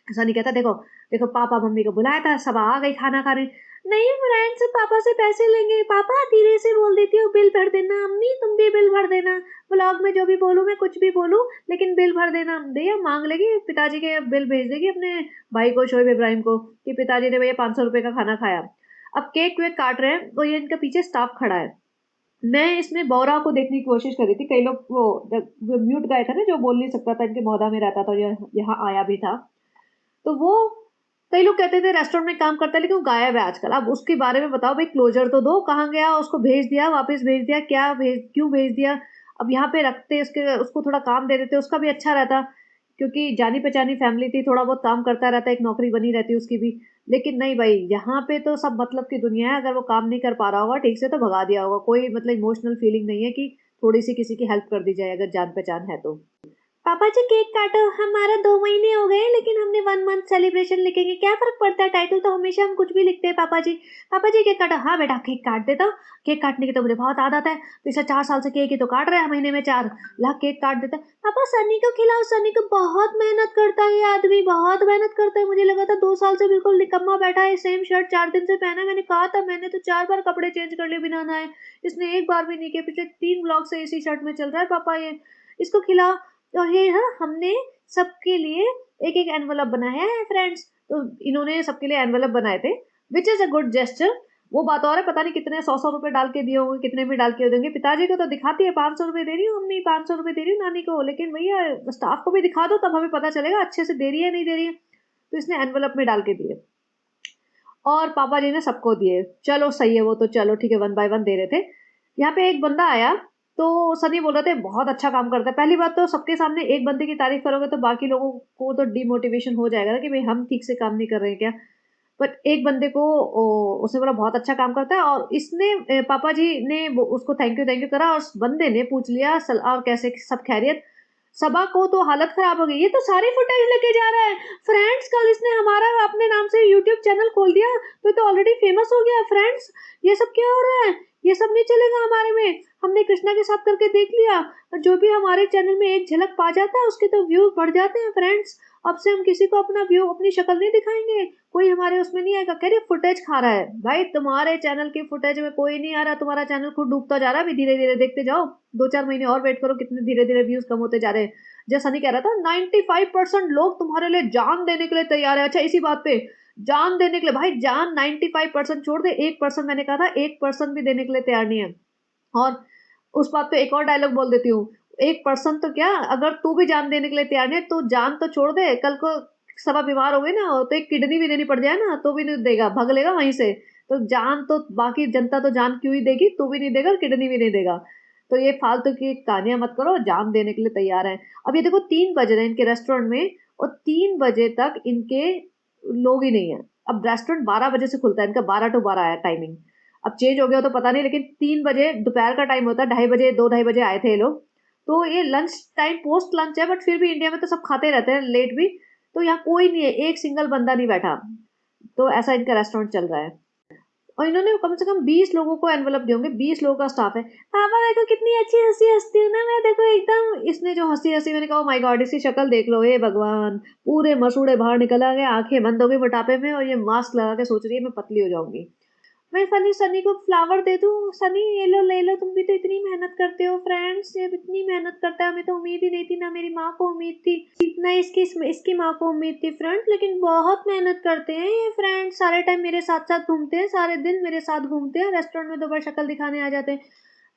सनी कहता देखो देखो पापा मम्मी को बुलाया था, सब आ गई खाना खाने। नहीं फ्रेंड्स पापा से पैसे लेंगे, पापा धीरे से बोल देती हो, बिल भर देना, अम्मी तुम भी बिल भर देना, व्लॉग में जो भी बोलूँ मैं, कुछ भी बोलूँ लेकिन बिल भर देना। भैया मांग लेगी पिताजी के, बिल भेज देगी अपने भाई को, शोएब इब्राहिम को, कि पिताजी ने भैया 500 रुपये का खाना खाया। अब केक वेक काट रहे हैं और ये इनके पीछे स्टाफ खड़ा है। मैं इसमें बौरा को देखने की कोशिश करी थी, कई लोग वो म्यूट गाय था ना जो बोल नहीं सकता था, इनके मौदा में रहता था, यहाँ आया भी था, तो वो कई लोग कहते थे रेस्टोरेंट में काम करता है लेकिन वो गायब है आजकल। अब उसके बारे में बताओ भाई, क्लोजर तो दो, कहाँ गया, उसको भेज दिया, वापस भेज दिया, क्या भेज, क्यों भेज दिया। अब यहाँ पे रखते उसके, उसको थोड़ा काम दे देते, उसका भी अच्छा रहता, क्योंकि जानी पहचानी फैमिली थी, थोड़ा बहुत काम करता रहता, एक नौकरी बनी रहती उसकी भी। लेकिन नहीं भाई, यहाँ पे तो सब मतलब की दुनिया है, अगर वो काम नहीं कर पा रहा होगा ठीक से तो भगा दिया होगा, कोई मतलब इमोशनल फीलिंग नहीं है कि थोड़ी सी किसी की हेल्प कर दी जाए अगर जान पहचान है तो। पापा जी केक काटो, हमारा 2 महीने हो गए लेकिन हमने 1 मंथ सेलिब्रेशन लिखेंगे, क्या फर्क पड़ता है, टाइटल तो हमेशा हम कुछ भी लिखते हैं पापा जी। पापा जी केक काटो, हाँ बेटा केक काट देता हूँ, केक काटने की तो मुझे बहुत आदत है, पिछले 4 साल से केक ही तो काट रहे हैं, महीने में 4 लाख केक काट देता है। पापा सनी को खिलाओ, सनी को बहुत मेहनत करता है, ये आदमी बहुत मेहनत करता है, मुझे लगा था 2 साल से बिल्कुल निकम्मा बैठा है, सेम शर्ट 4 दिन से पहना है, मैंने कहा था, मैंने तो 4 बार कपड़े चेंज कर लिए बिना नहाए, इसने एक बार भी नहीं किया, पिछले 3 ब्लॉग से इसी शर्ट में चल रहा है पापा, ये इसको खिलाओ। और ये हाँ हमने सबके लिए एक एक एनवलप बनाया है फ्रेंड्स, तो इन्होंने सबके लिए एनवलप बनाए थे, which is a good gesture. वो बात और है, पता नहीं कितने 100-100 रुपए डाल के दिए होंगे, कितने भी डाल के देंगे। पिताजी को तो दिखाती है 500 रुपए दे रही हूँ अम्मी, 500 रुपए दे रही हूँ नानी को, लेकिन भैया स्टाफ को भी दिखा दो, तब हमें पता चलेगा अच्छे से दे रही है नहीं दे रही है। तो इसने एनवलप में डाल के दिए और पापा जी ने सबको दिए, चलो सही है, वो तो चलो ठीक है, 1 बाय 1 दे रहे थे। यहाँ पे एक बंदा आया तो सनी बोल रहे थे बहुत अच्छा काम करता है। पहली बात तो सबके सामने एक बंदे की तारीफ करोगे तो बाकी लोगों को तो डिमोटिवेशन हो जाएगा ना कि भाई हम ठीक से काम नहीं कर रहे हैं क्या। बट एक बंदे को उसने बोला बहुत अच्छा काम करता है, और इसने पापा जी ने उसको थैंक यू करा, और उस बंदे ने पूछ लिया और कैसे सब खैरियत। सबा को तो हालत खराब हो गई, ये तो सारी फुटेज लेके जा रहा है फ्रेंड्स। कल इसने हमारा अपने नाम से यूट्यूब चैनल खोल दिया तो ऑलरेडी फेमस हो गया फ्रेंड्स। ये सब क्या हो रहा है, ये सब नहीं चलेगा हमारे में। हमने कृष्णा के साथ करके देख लिया, और जो भी हमारे चैनल में एक झलक पा जाता है उसके तो व्यूज बढ़ जाते हैं फ्रेंड्स। अब से हम किसी को अपना व्यू, अपनी शक्ल नहीं दिखाएंगे, कोई हमारे उसमें नहीं आएगा। कह रही फुटेज खा रहा है, भाई तुम्हारे चैनल की फुटेज में कोई नहीं आ रहा, तुम्हारा चैनल खुद डूबता जा रहा है। अभी धीरे धीरे देखते जाओ, 2-4 महीने और वेट करो, कितने धीरे धीरे व्यूज कम होते जा रहे हैं। जैसा नहीं कह रहा था 95% लोग तुम्हारे लिए जान देने के लिए तैयार है। अच्छा इसी बात पे जान देने के लिए, भाई जान 95% छोड़ दे, 1% मैंने कहा था 1% भी देने के लिए तैयार नहीं है। और उस बात पे एक और डायलॉग बोल देती हूँ, 1% तो क्या, अगर तू भी जान देने के लिए तैयार नहीं है तो जान तो छोड़ दे, कल को सबा बीमार हो गई ना तो एक किडनी भी देनी पड़ जाए ना तो भी नहीं देगा, भाग लेगा वहीं से। तो जान तो बाकी जनता तो जान क्यों ही देगी, तू भी नहीं देगा, किडनी भी नहीं देगा। तो ये फालतू की कहानियां मत करो, जान देने के लिए तैयार है। अब ये देखो 3 बज रहे हैं इनके रेस्टोरेंट में, और 3 बजे तक इनके लोग ही नहीं है। अब रेस्टोरेंट 12 बजे से खुलता है इनका, 12 to 12 है टाइमिंग। अब चेंज हो गया तो पता नहीं, लेकिन 3 बजे दोपहर का टाइम होता है, 2:30 बजे 2-2:30 बजे आए थे ये लोग। तो ये लंच टाइम पोस्ट लंच है, बट फिर भी इंडिया में तो सब खाते रहते हैं लेट भी। तो यहाँ कोई नहीं है, एक सिंगल बंदा नहीं बैठा। तो ऐसा इनका रेस्टोरेंट चल रहा है। और इन्होंने कम से कम 20 लोगों को एनवलप दिए होंगे, 20 लोगों का स्टाफ है। पापा देखो कितनी अच्छी हंसी हंसती हूँ ना मैं, देखो एकदम। इसने जो हंसी हंसी, मैंने कहा ओ माय गॉड, इसकी शक्ल देख लो, हे भगवान, पूरे मसूड़े बाहर निकल आ गए, आंखें बंद हो गई मोटापे में, और ये मास्क लगा के सोच रही है मैं पतली हो जाऊंगी। मैं फनी सनी को फ्लावर दे दूं, सनी ये लो ले लो, तुम भी तो इतनी मेहनत करते हो फ्रेंड्स, ये इतनी मेहनत करता है, हमें तो उम्मीद ही नहीं थी, ना मेरी माँ को उम्मीद थी, ना इसकी माँ को उम्मीद थी फ्रेंड्स, लेकिन बहुत मेहनत करते हैं ये फ्रेंड्स, सारे टाइम मेरे साथ साथ घूमते हैं, सारे दिन मेरे साथ घूमते हैं, रेस्टोरेंट में 2 बार शक्ल दिखाने आ जाते हैं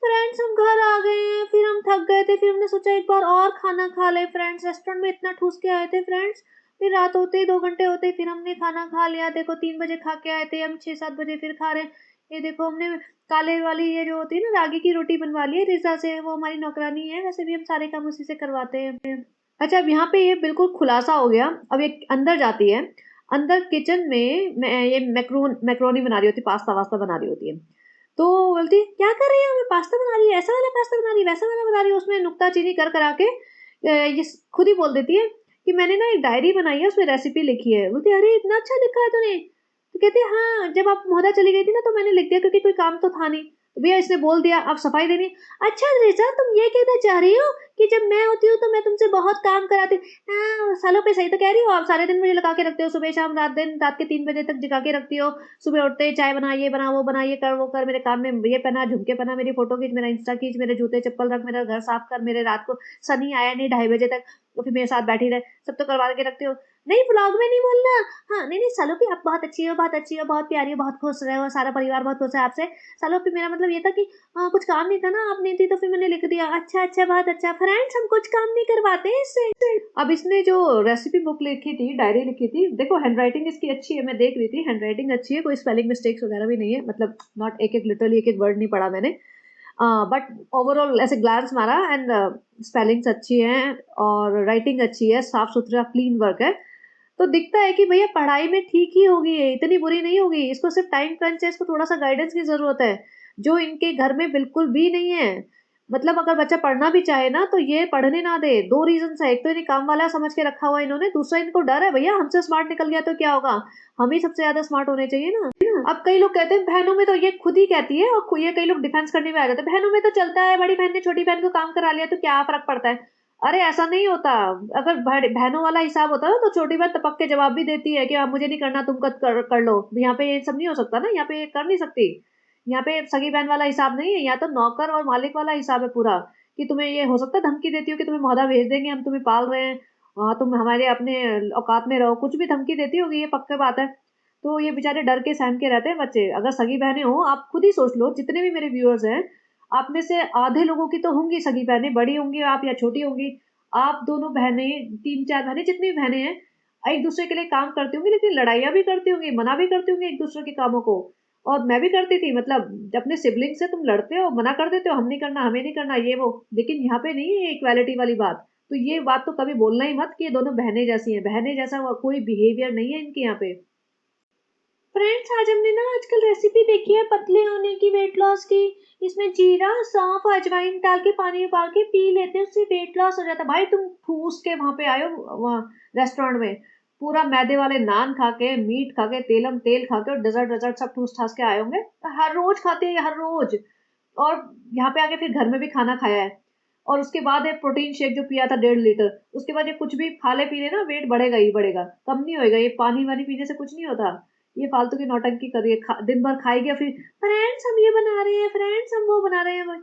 फ्रेंड्स। हम घर आ गए हैं, फिर हम थक गए थे, फिर हमने सोचा एक बार और खाना खा ले फ्रेंड्स, रेस्टोरेंट में इतना ठूस के आए थे फ्रेंड्स। फिर रात होते ही 2 घंटे होते ही फिर हमने खाना खा लिया, देखो 3 बजे खा के आए थे, हम 6-7 बजे फिर खा रहे हैं। ये देखो हमने काले वाली ये जो होती है ना रागी की रोटी बनवा ली है रिजा से, वो हमारी नौकरानी है, वैसे भी हम सारे काम उसी से करवाते हैं। अच्छा अब यहाँ पे ये बिल्कुल खुलासा हो गया। अब ये अंदर जाती है, अंदर किचन में ये मैक्रोनी बना रही होती, पास्ता वास्ता बना रही होती है। तो बोलती क्या कर रही है, मैं पास्ता बना रही है, ऐसा वाला पास्ता बना रही है, वैसा वाला बना रही है, उसमें नुक्ताचीनी कर करा के ये खुद ही बोल देती है कि मैंने ना एक डायरी बनाई है, उसमें रेसिपी लिखी है। बोलती अरे इतना अच्छा लिखा है तूने। तो कहते हैं हाँ, जब आप मोहरा चली गई थी ना तो मैंने लिख दिया, क्योंकि कोई काम तो था नहीं, तो भैया इसने बोल दिया अब सफाई देनी। अच्छा रेजा तुम ये कहना चाह रही हो कि जब मैं होती हूँ तो मैं तुमसे बहुत काम कराती। हाँ सालों पे सही तो कह रही हो, आप सारे दिन मुझे लगा के रखते हो, सुबह शाम रात दिन, रात के 3 बजे तक जगा के रखती हो, सुबह उठते ही चाय बना, ये बना, वो बना, ये कर वो कर, मेरे काम में ये पहना, झुमके पहना, मेरी फोटो खींच, मेरा इंस्टा खींच, मेरे जूते चप्पल रख, मेरा घर साफ कर, मेरे रात को सनी आया नहीं 2:30 बजे तक तो फिर मेरे साथ बैठी रहे, सब तो करवा के रखते हो। नहीं व्लॉग में नहीं बोलना। हाँ नहीं नहीं सलोपी आप बहुत अच्छी हो, बहुत अच्छी हो, बहुत प्यारी हो, बहुत खुश रहे हो, सारा परिवार बहुत खुश है आपसे। सलोपी मेरा मतलब ये था कि कुछ काम नहीं था ना, आप नहीं थी तो फिर मैंने लिख दिया। अच्छा अच्छा बहुत अच्छा फ्रेंड्स, हम कुछ काम नहीं करवाते हैं इससे। अब इसने जो रेसिपी बुक लिखी थी, डायरी लिखी थी, देखो हैंड राइटिंग इसकी अच्छी है, मैं देख रही थी हैंड राइटिंग अच्छी है, कोई स्पेलिंग मिस्टेक्स वगैरह भी नहीं है, मतलब नॉट एक एक लिटरली एक एक वर्ड नहीं पढ़ा मैंने, बट ओवरऑल ऐसे ग्लांस मारा एंड स्पेलिंग्स अच्छी हैं और राइटिंग अच्छी है, साफ सुथरा क्लीन वर्क है। तो दिखता है कि भैया पढ़ाई में ठीक ही होगी, ये इतनी बुरी नहीं होगी, इसको सिर्फ टाइम क्रंच है, इसको थोड़ा सा गाइडेंस की जरूरत है, जो इनके घर में बिल्कुल भी नहीं है। मतलब अगर बच्चा पढ़ना भी चाहे ना तो ये पढ़ने ना दे, 2 रीजन है, एक तो इन्हें काम वाला समझ के रखा हुआ है इन्होंने, दूसरा इनको डर है भैया हमसे स्मार्ट निकल गया तो क्या होगा, हम ही सबसे ज्यादा स्मार्ट होने चाहिए ना। अब कई लोग कहते हैं बहनों में, तो ये खुद ही कहती है और ये कई लोग डिफेंस करने में आ जाते हैं, बहनों में तो चलता है, बड़ी बहन ने छोटी बहन को काम करा लिया तो क्या फर्क पड़ता है। अरे ऐसा नहीं होता, अगर बहनों वाला हिसाब होता ना तो छोटी बहन टपक के जवाब भी देती है कि आप मुझे नहीं करना, तुम कर लो। यहाँ पे ये सब नहीं हो सकता ना, यहाँ पे ये कर नहीं सकती, यहाँ पे सगी बहन वाला हिसाब नहीं है, यहाँ तो नौकर और मालिक वाला हिसाब है पूरा, कि तुम्हें ये हो सकता है धमकी देती हो कि तुम्हें मौदा भेज देंगे, हम तुम्हें पाल रहे हैं, तुम हमारे अपने औकात में रहो, कुछ भी धमकी देती होगी, ये पक्की बात है। तो ये बेचारे डर के सहम के रहते हैं बच्चे। अगर सगी बहनें हो, आप खुद ही सोच लो, जितने भी मेरे व्यूअर्स हैं आप में से आधे लोगों की तो होंगी सगी बहनें, बड़ी होंगी आप या छोटी होंगी, आप दोनों बहनें, 3-4 बहनें, जितनी भी बहनें हैं, एक दूसरे के लिए काम करती होंगी, लेकिन लड़ाइयाँ भी करती होंगी, मना भी करती होंगी एक दूसरे के कामों को। और मैं भी करती थी, मतलब अपने सिबलिंग से तुम लड़ते हो, मना कर देते हो, हम नहीं करना, हमें नहीं करना, ये वो, लेकिन यहाँ पे नहीं है इक्वालिटी वाली बात। तो ये बात तो कभी बोलना ही मत कि ये दोनों बहनें जैसी हैं, बहनें जैसा कोई बिहेवियर नहीं है इनके यहाँ पे। फ्रेंड्स आज हमने ना आजकल रेसिपी देखी है पतले होने की, वेट लॉस की। इसमें जीरा, सौंफ, अजवाइन डाल के पानी उबाल के पी लेते हैं, उससे वेट लॉस हो जाता है। भाई तुम ठूस के वहां पे आए हो वहाँ रेस्टोरेंट में, पूरा मैदे वाले नान खा के, मीट खा के, तेलम तेल खा के और डेजर्ट डेजर्ट सब ठूस ठास के आए होंगे। हर रोज खाते हैं, हर रोज। और यहाँ पे आके फिर घर में भी खाना खाया है, और उसके बाद एक प्रोटीन शेक जो पिया था 1.5 लीटर, उसके बाद ये कुछ भी खा ले पी ले ना, वेट बढ़ेगा ही बढ़ेगा, कम नहीं होएगा। ये पानी वानी पीने से कुछ नहीं होता। ये फालतू की नौटंकी कर रही है, दिन भर खाएगी और फिर फ्रेंड्स हम ये बना रहे हैं, फ्रेंड्स हम वो बना रहे हैं।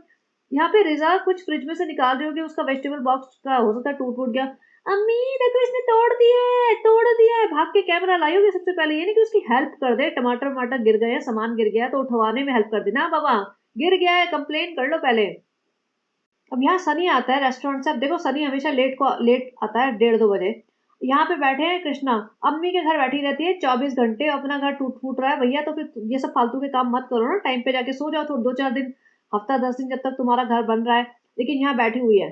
यहाँ पे रिजा कुछ फ्रिज में से निकाल रही होगी, उसका वेजिटेबल बॉक्स का हो सकता है टूट फूट गया। अम्मी देखो इसने तोड़ दिया है, तोड़ दिया है। भाग के कैमरा लाई होगी सबसे पहले। ये नहीं कि उसकी हेल्प कर दे, टमाटर वमाटर गिर गए, सामान गिर गया तो उठवाने में हेल्प कर देना। बाबा गिर गया है, कंप्लेन कर लो पहले। अब यहाँ सनी आता है रेस्टोरेंट से। अब देखो सनी हमेशा लेट आता है, 1:30-2 बजे। यहाँ पे बैठे हैं कृष्णा, अम्मी के घर बैठी रहती है 24 घंटे। अपना घर टूट फूट रहा है भैया, तो फिर ये सब फालतू के काम मत करो ना, टाइम पे जाके सो जाओ। तो 2-4 दिन, हफ्ता 10 दिन, जब तक तुम्हारा घर बन रहा है। लेकिन यहाँ बैठी हुई है,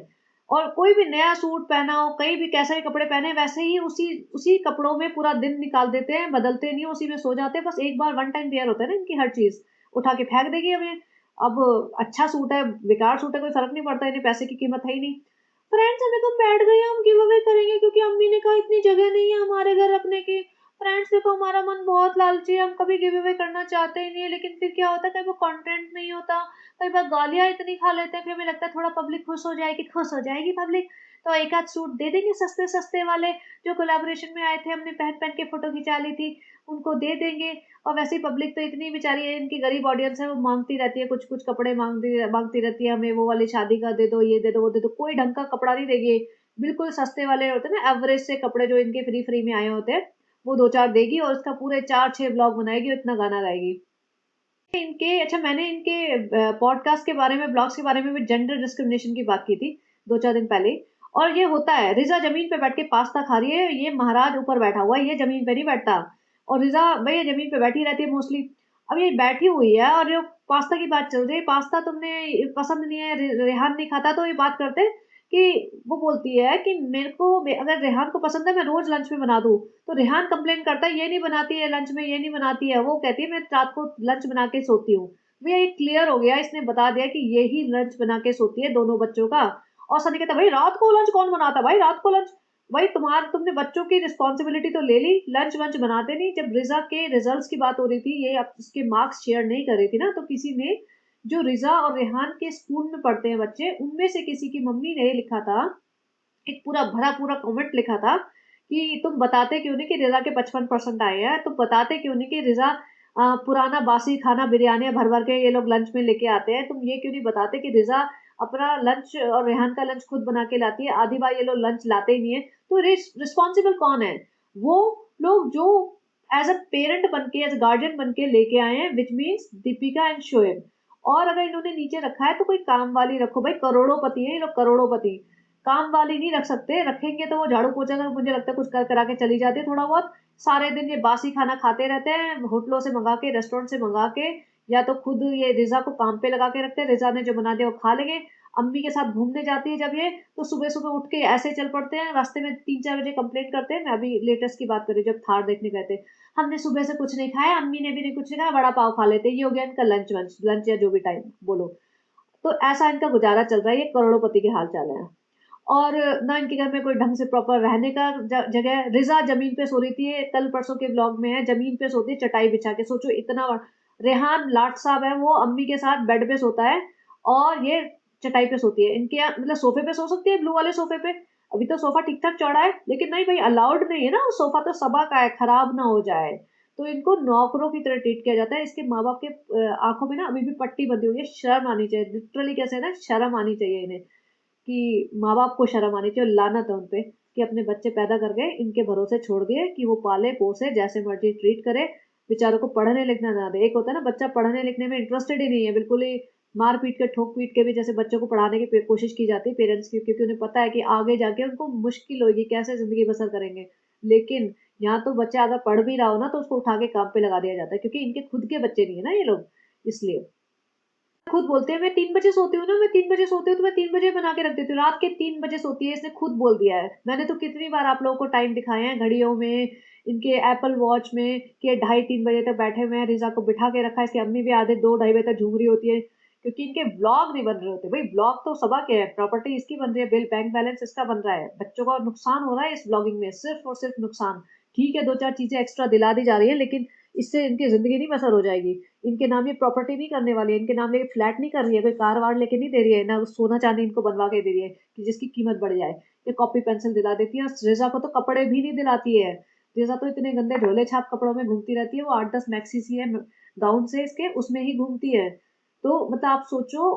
और कोई भी नया सूट पहना हो, कहीं भी कैसे भी कपड़े पहने, वैसे ही उसी उसी कपड़ों में पूरा दिन निकाल देते हैं, बदलते नहीं, उसी में सो जाते हैं। बस एक बार वन टाइम वेयर होता है ना इनकी, हर चीज उठा के फेंक देगी हमें। अब अच्छा सूट है, बेकार सूट है, कोई फर्क नहीं पड़ता, इन्हें पैसे की कीमत है ही नहीं। फ्रेंड्स हमें तो बैठ गए, हम गिव अवे करेंगे क्योंकि अम्मी ने कहा इतनी जगह नहीं है हमारे घर रखने की। फ्रेंड्स देखो हमारा मन बहुत लालची है, हम कभी गिव अवे करना चाहते ही नहीं है, लेकिन फिर क्या होता है, कई बार कंटेंट नहीं होता, कई बार गालियां इतनी खा लेते हैं, फिर हमें लगता है थोड़ा पब्लिक खुश हो जाएगी, खुश हो जाएगी पब्लिक, तो एक आध सूट दे देंगे सस्ते सस्ते वाले, जो कोलैबोरेशन में आए थे, हमने पहन पहन के फोटो खिंचा ली थी, उनको दे देंगे। और वैसे ही पब्लिक तो इतनी बेचारी है, इनकी गरीब ऑडियंस है, वो मांगती रहती है, कुछ कुछ कपड़े मांगती मांगती रहती है, हमें वो वाली शादी का दे दो, ये दे दो, वो दे दो। कोई ढंग का कपड़ा नहीं देगी, बिल्कुल सस्ते वाले होते हैं ना, एवरेज से कपड़े जो इनके फ्री फ्री में आए होते हैं, वो 2-4 देगी, और उसका पूरे 4-6 ब्लॉग बनाएगी और इतना गाना गाएगी। इनके अच्छा, मैंने इनके पॉडकास्ट के बारे में, ब्लॉग्स के बारे में भी जेंडर डिस्क्रिमिनेशन की बात की थी 2-4 दिन पहले। और ये होता है, रिजा जमीन पे बैठ के पास्ता खा रही है, ये महाराज ऊपर बैठा हुआ है, ये जमीन पे नहीं बैठता। और रिजा भैया जमीन पे बैठी रहती है मोस्टली। अब ये बैठी हुई है और ये पास्ता की बात चल रही है, पास्ता तुमने पसंद नहीं है, रेहान नहीं खाता, तो ये बात करते कि वो बोलती है कि मेरे को अगर रेहान को पसंद है, मैं रोज लंच में बना दूं। तो रेहान कंप्लेन करता है ये नहीं बनाती है लंच में, ये नहीं बनाती है। वो कहती है मैं रात को लंच बना के सोती हूँ। भैया ये क्लियर हो गया, इसने बता दिया कि यही लंच बना के सोती है दोनों बच्चों का। और सनी कहता भाई रात को लंच कौन बनाता, भाई रात को लंच, भाई तुमने बच्चों की रिस्पॉन्सिबिलिटी तो ले ली, लंच वंच बनाते नहीं। जब रिजा के रिजल्ट्स की बात हो रही थी, ये अब उसके मार्क्स शेयर नहीं कर रही थी ना, तो किसी ने, जो रिजा और रेहान के स्कूल में पढ़ते हैं बच्चे, उनमें से किसी की मम्मी ने लिखा था, एक पूरा भरा पूरा कमेंट लिखा था कि तुम बताते क्यों नहीं कि रिजा के 55% आए हैं, तुम बताते क्यों नहीं कि रिजा पुराना बासी खाना बिरयानी भर भर के ये लोग लंच में लेके आते हैं, तुम ये क्यों नहीं बताते कि रिजा अपना लंच और रेहान का लंच खुद बना के लाती है, आधी बार ये लोग लंच लाते ही नहीं है। तो रिस्पॉन्सिबल कौन है? वो लोग जो एज अ पेरेंट बन के, एज गार्जियन बन के लेके आए हैं, which means Deepika and Shoaib. और अगर इन्होंने नीचे रखा है तो कोई काम वाली रखो भाई, करोड़ोंपति है ये लोग, करोड़ोंपति। काम वाली नहीं रख सकते, रखेंगे तो वो झाड़ू पोछा कर, मुझे लगता है कुछ कर करा के चली जाती है थोड़ा बहुत। सारे दिन ये बासी खाना खाते रहते हैं, होटलों से मंगा के, रेस्टोरेंट से मंगा के, या तो खुद ये रिजा को काम पे लगा के रखते हैं, रिजा ने जो बना दिया वो खा लेंगे। अम्मी के साथ घूमने जाती है जब ये, तो सुबह सुबह उठ के ऐसे चल पड़ते हैं, रास्ते में 3-4 बजे कंप्लेंट करते हैं। मैं अभी लेटेस्ट की बात करी, जब थार देखने गए थे, हमने सुबह से कुछ नहीं खाया, अम्मी ने भी नहीं कुछ नहीं खाया, बड़ा पाव खा लेते। ये हो गया इनका लंच वंच, लंच या जो भी टाइम बोलो। तो ऐसा इनका गुजारा चल रहा है, ये करोड़ोंपति के हाल चाल है। और ना इनके घर में कोई ढंग से प्रॉपर रहने का जगह है। रिजा जमीन पे सो रही थी, कल परसों के ब्लॉग में है, जमीन पे सोती है चटाई बिछा के, सोचो इतना रेहान लाट साहब है, वो अम्मी के साथ बेड पे सोता है, और ये चटाई पे सोती है। इनके यहाँ मतलब सोफे पे सो सकती है, ब्लू वाले सोफे पे, अभी तो सोफा ठीक ठाक चौड़ा है, लेकिन नहीं भाई, अलाउड नहीं है ना, सोफा तो सबा का है, खराब ना हो जाए। तो इनको नौकरों की तरह ट्रीट किया जाता है। इसके माँ बाप के आंखों में ना अभी भी पट्टी बंधी हुई है, शर्म आनी चाहिए, लिटरली कैसे है ना, शर्म आनी चाहिए इन्हें, कि माँ बाप को शर्म आनी चाहिए। लानत है उनपे कि अपने बच्चे पैदा कर गए, इनके भरोसे छोड़ दिए कि वो पाले पोसे, जैसे मर्जी ट्रीट करे, बेचारों को पढ़ने लिखना ना दे। एक होता है ना बच्चा पढ़ने लिखने में इंटरेस्टेड ही नहीं है, बिल्कुल ही मार पीट के, ठोक पीट के भी जैसे बच्चों को पढ़ाने की कोशिश की जाती है पेरेंट्स की, क्योंकि उन्हें पता है कि आगे जाके उनको मुश्किल होगी, कैसे जिंदगी बसर करेंगे। लेकिन यहाँ तो बच्चा अगर पढ़ भी रहा हो ना, तो उसको उठा के काम पे लगा दिया जाता है, क्योंकि इनके खुद के बच्चे नहीं है ना ये लोग, इसलिए खुद बोलते हैं मैं 3 बजे सोती हूँ ना, मैं 3 बजे सोती हूँ, तो मैं 3 बजे बना के रख देती हूँ। रात के 3 बजे सोती है, इसने खुद बोल दिया है। मैंने तो कितनी बार आप लोगों को टाइम दिखाए हैं घड़ियों में, इनके एप्पल वॉच में कि 2:30-3 बजे तक बैठे हुए हैं, रिजा को बिठा के रखा है, इसकी अम्मी भी आधे 2-2:30 बजे तक झूम रही होती है, क्योंकि इनके ब्लॉग नहीं बन रहे होते। भाई ब्लॉग तो सबा के है, प्रॉपर्टी इसकी बन रही है, बिल बैंक बैलेंस इसका बन रहा है, बच्चों का नुकसान हो रहा है इस ब्लॉगिंग में, सिर्फ और सिर्फ नुकसान। ठीक है 2-4 चीजें एक्स्ट्रा दिला दी जा रही है, लेकिन इससे इनकी जिंदगी नहीं बसर हो जाएगी। इनके नाम ये प्रॉपर्टी नहीं करने वाली है, इनके नाम लेके फ्लैट नहीं कर रही है, कोई कार वार लेके नहीं दे रही है, ना सोना चांदी इनको बनवा के दे रही है कि जिसकी कीमत बढ़ जाए। ये कॉपी पेंसिल दिला देती है, और रिजा को तो कपड़े भी नहीं दिलाती है। रिजा तो इतने गंदे झोले छाप कपड़ों में घूमती रहती है, वो 8-10 मैक्सी सी है गाउन से इसके, उसमें ही घूमती है। तो मतलब आप सोचो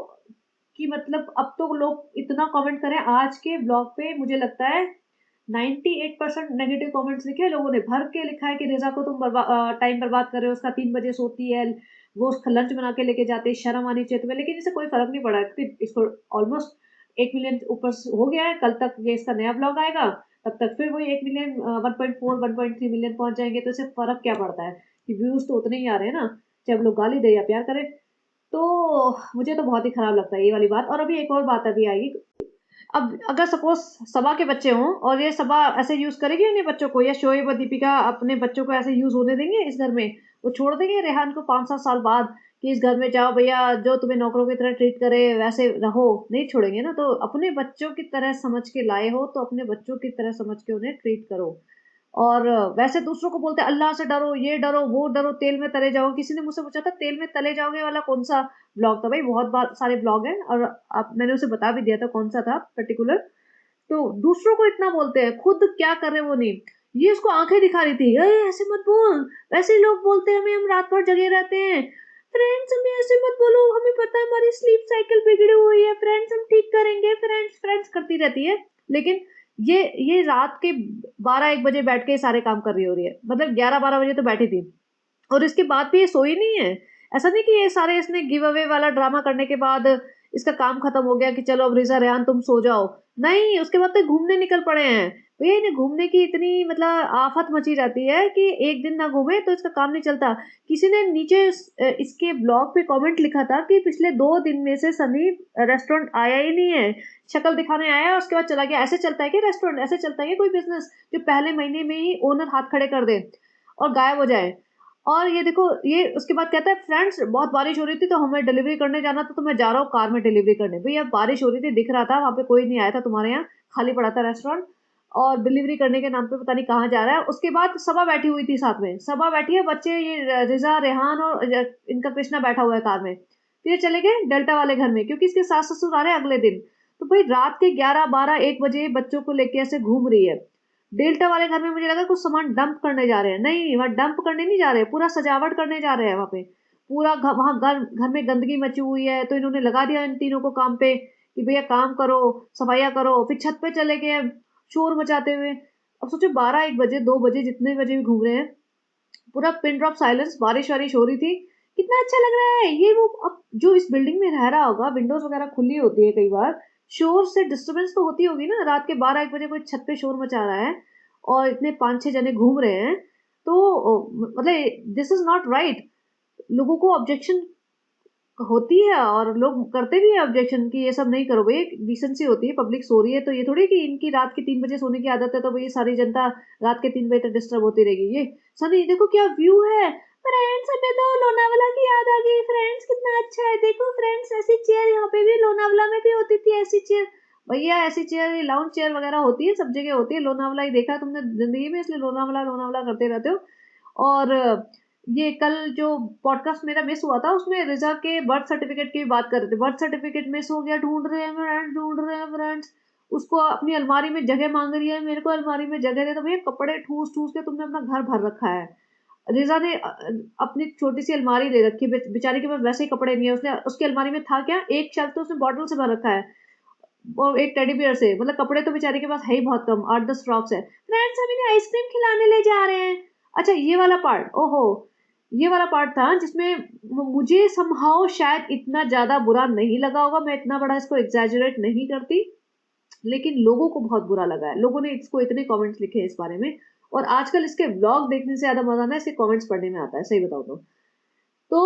कि मतलब अब तो लोग इतना कमेंट करें आज के ब्लॉग पे, मुझे लगता है 98% नेगेटिव कमेंट्स लिखे हैं लोगों ने, भर के लिखा है कि रिजा को तुम टाइम बर्बाद कर रहे हो, उसका 3 बजे सोती है, वो उसका लंच बना के लेके जाते हैं, शर्म आनी चाहिए तुम्हें। लेकिन इससे कोई फर्क नहीं पड़ा, क्योंकि इसको ऑलमोस्ट 1 मिलियन ऊपर हो गया है, कल तक ये इसका नया ब्लॉग आएगा, तब तक फिर वही 1 मिलियन 1.4 1.3 मिलियन पहुंच जाएंगे, तो इससे फर्क क्या पड़ता है कि व्यूज तो उतने ही आ रहे हैं ना, चाहे हम लोग गाली दे या प्यार करें। तो मुझे तो बहुत ही खराब लगता है ये वाली बात। और अभी एक और बात अभी आएगी, अब अगर सपोज सबा के बच्चे हों और ये सबा ऐसे यूज करेगी उन्हें बच्चों को, या शोएब और दीपिका अपने बच्चों को ऐसे यूज होने देंगे इस घर में? वो छोड़ देंगे रेहान को 5-7 साल बाद कि इस घर में जाओ भैया, जो तुम्हें नौकरों की तरह ट्रीट करे वैसे रहो? नहीं छोड़ेंगे ना। तो अपने बच्चों की तरह समझ के लाए हो तो अपने बच्चों की तरह समझ के उन्हें ट्रीट करो। और वैसे दूसरों को बोलते हैं अल्लाह से डरो, ये डरो, वो डरो, तेल में तले जाओ। किसी ने मुझसे पूछा था तेल में तले जाओगे वाला कौन सा ब्लॉग था? भाई बहुत बार सारे ब्लॉग हैं, और आप मैंने उसे बता भी दिया था कौन सा था पर्टिकुलर। तो दूसरों को इतना बोलते हैं, खुद क्या कर रहे हैं वो नहीं। ये उसको आंखें दिखा रही थी, ऐसे मत बोल, वैसे ही लोग बोलते हैं हमें, हम रात भर जगे रहते हैं, फ्रेंड्स हमें ऐसे मत बोलो, हमें पता है हमारी स्लीप साइकिल बिगड़ी हुई है, फ्रेंड्स हम ठीक करेंगे, फ्रेंड्स फ्रेंड्स करती रहती है। लेकिन ये रात के 12-1 बजे बैठ के सारे काम कर रही हो रही है, मतलब 11-12 बजे तो बैठी थी, और इसके बाद भी ये सोई नहीं है। ऐसा नहीं कि ये सारे इसने गिव अवे वाला ड्रामा करने के बाद इसका काम खत्म हो गया कि चलो अब रिजा रेहान तुम सो जाओ। नहीं, उसके बाद तो घूमने निकल पड़े हैं। भैया इन्हें घूमने की इतनी मतलब आफत मची जाती है कि एक दिन ना घूमे तो इसका काम नहीं चलता। किसी ने नीचे इसके ब्लॉग पे कमेंट लिखा था कि पिछले 2 दिन में से सनी रेस्टोरेंट आया ही नहीं है, शक्ल दिखाने आया और उसके बाद चला गया। ऐसे चलता है कि रेस्टोरेंट, ऐसे चलता है कि कोई बिजनेस जो पहले महीने में ही ओनर हाथ खड़े कर दे और गायब हो जाए? और ये देखो, ये उसके बाद कहता है फ्रेंड्स बहुत बारिश हो रही थी तो हमें डिलीवरी करने जाना था, तो मैं जा रहा हूँ कार में डिलीवरी करने। भैया बारिश हो रही थी, दिख रहा था वहां पे कोई नहीं आया था तुम्हारे यहाँ, खाली पड़ा था रेस्टोरेंट, और डिलीवरी करने के नाम पे पता नहीं कहाँ जा रहा है। उसके बाद सबा बैठी हुई थी साथ में, सबा बैठी है, बच्चे ये रिजा रेहान और इनका कृष्णा बैठा हुआ है कार में। फिर ये चले गए डेल्टा वाले घर में क्योंकि इसके सास ससुर आ रहे हैं अगले दिन। तो भाई रात के 11-12-1 बजे बच्चों को लेके ऐसे घूम रही है डेल्टा वाले घर में। मुझे लगा कुछ सामान डंप करने जा रहे हैं, नहीं वहाँ डंप करने नहीं जा रहे, पूरा सजावट करने जा रहे हैं वहाँ पे। पूरा वहाँ घर में गंदगी मची हुई है तो इन्होंने लगा दिया इन तीनों को काम पे कि भैया काम करो, सफाइया करो। फिर छत पे चले गए शोर मचाते हुए। अब सोचो 12-1 बजे 2 बजे जितने बजे भी घूम रहे हैं, पूरा पिन ड्रॉप साइलेंस, बारिश वारिश हो रही थी, कितना अच्छा लग रहा है ये वो। अब जो इस बिल्डिंग में रह रहा होगा, विंडोज वगैरह खुली होती है कई बार, शोर से डिस्टरबेंस तो होती होगी ना। रात के 12-1 बजे कोई छत पे शोर मचा रहा है और इतने 5-6 जने घूम रहे हैं, तो मतलब दिस इज नॉट राइट। लोगों को ऑब्जेक्शन होती है और लोग करते भी हैं ऑब्जेक्शन कि ये सब नहीं करो भाई, डिसेंसी होती है, पब्लिक सो रही है। तो ये थोड़ी कि इनकी रात के 3 बजे सोने की आदत है तो भाई सारी जनता रात के 3 बजे तक डिस्टर्ब होती रहेगी। ये सनी देखो क्या व्यू है, फ्रेंड्स हमें तो लोनावाला की याद आ गई, फ्रेंड्स कितना अच्छा है, देखो फ्रेंड्स ऐसी चेयर यहाँ पे भी लोनावाला में भी होती थी, ऐसी चेयर। भैया ऐसी चेयर लाउंज चेयर वगैरह होती है, सब जगह होती है, लोनावाला ही देखा तुमने जिंदगी में, इसलिए लोनावाला लोनावाला करते रहते हो। और ये कल जो पॉडकास्ट मेरा मिस हुआ था उसमें रिजा के बर्थ सर्टिफिकेट की बात कर रहे थे, बर्थ सर्टिफिकेट मिस हो गया, ढूंढ रहे हैं फ्रेंड्स, ढूंढ रहे हैं फ्रेंड्स। उसको अपनी अलमारी में जगह मांग रही है, मेरे को अलमारी में जगह दे। तो भैया कपड़े ठूस ठूस के तुमने अपना घर भर रखा है। रिजा ने अपनी छोटी सी अलमारी ले रखी है, बेचारी के पास वैसे ही कपड़े नहीं है, उसने उसकी अलमारी में था क्या, एक शेल्फ तो उसने बॉटल से भर रखा है और एक टेडी बियर से। मतलब कपड़े तो बेचारी के पास है ही बहुत कम, 8-10 फ्रॉक्स है। फ्रेंड्स हम इन्हें आइसक्रीम खिलाने ले जा रहे हैं। अच्छा ये वाला पार्ट, ओहो, ये वाला पार्ट था जिसमें मुझे समहाउ शायद इतना ज्यादा बुरा नहीं लगा होगा, मैं इतना बड़ा इसको एग्जैजरेट नहीं करती, लेकिन लोगों को बहुत बुरा लगा है। लोगों ने इसको इतने कमेंट्स लिखे हैं इस बारे में, और आजकल इसके व्लॉग देखने से ज्यादा मजा ना इसके कमेंट्स पढ़ने में आता है, सही बताओ तो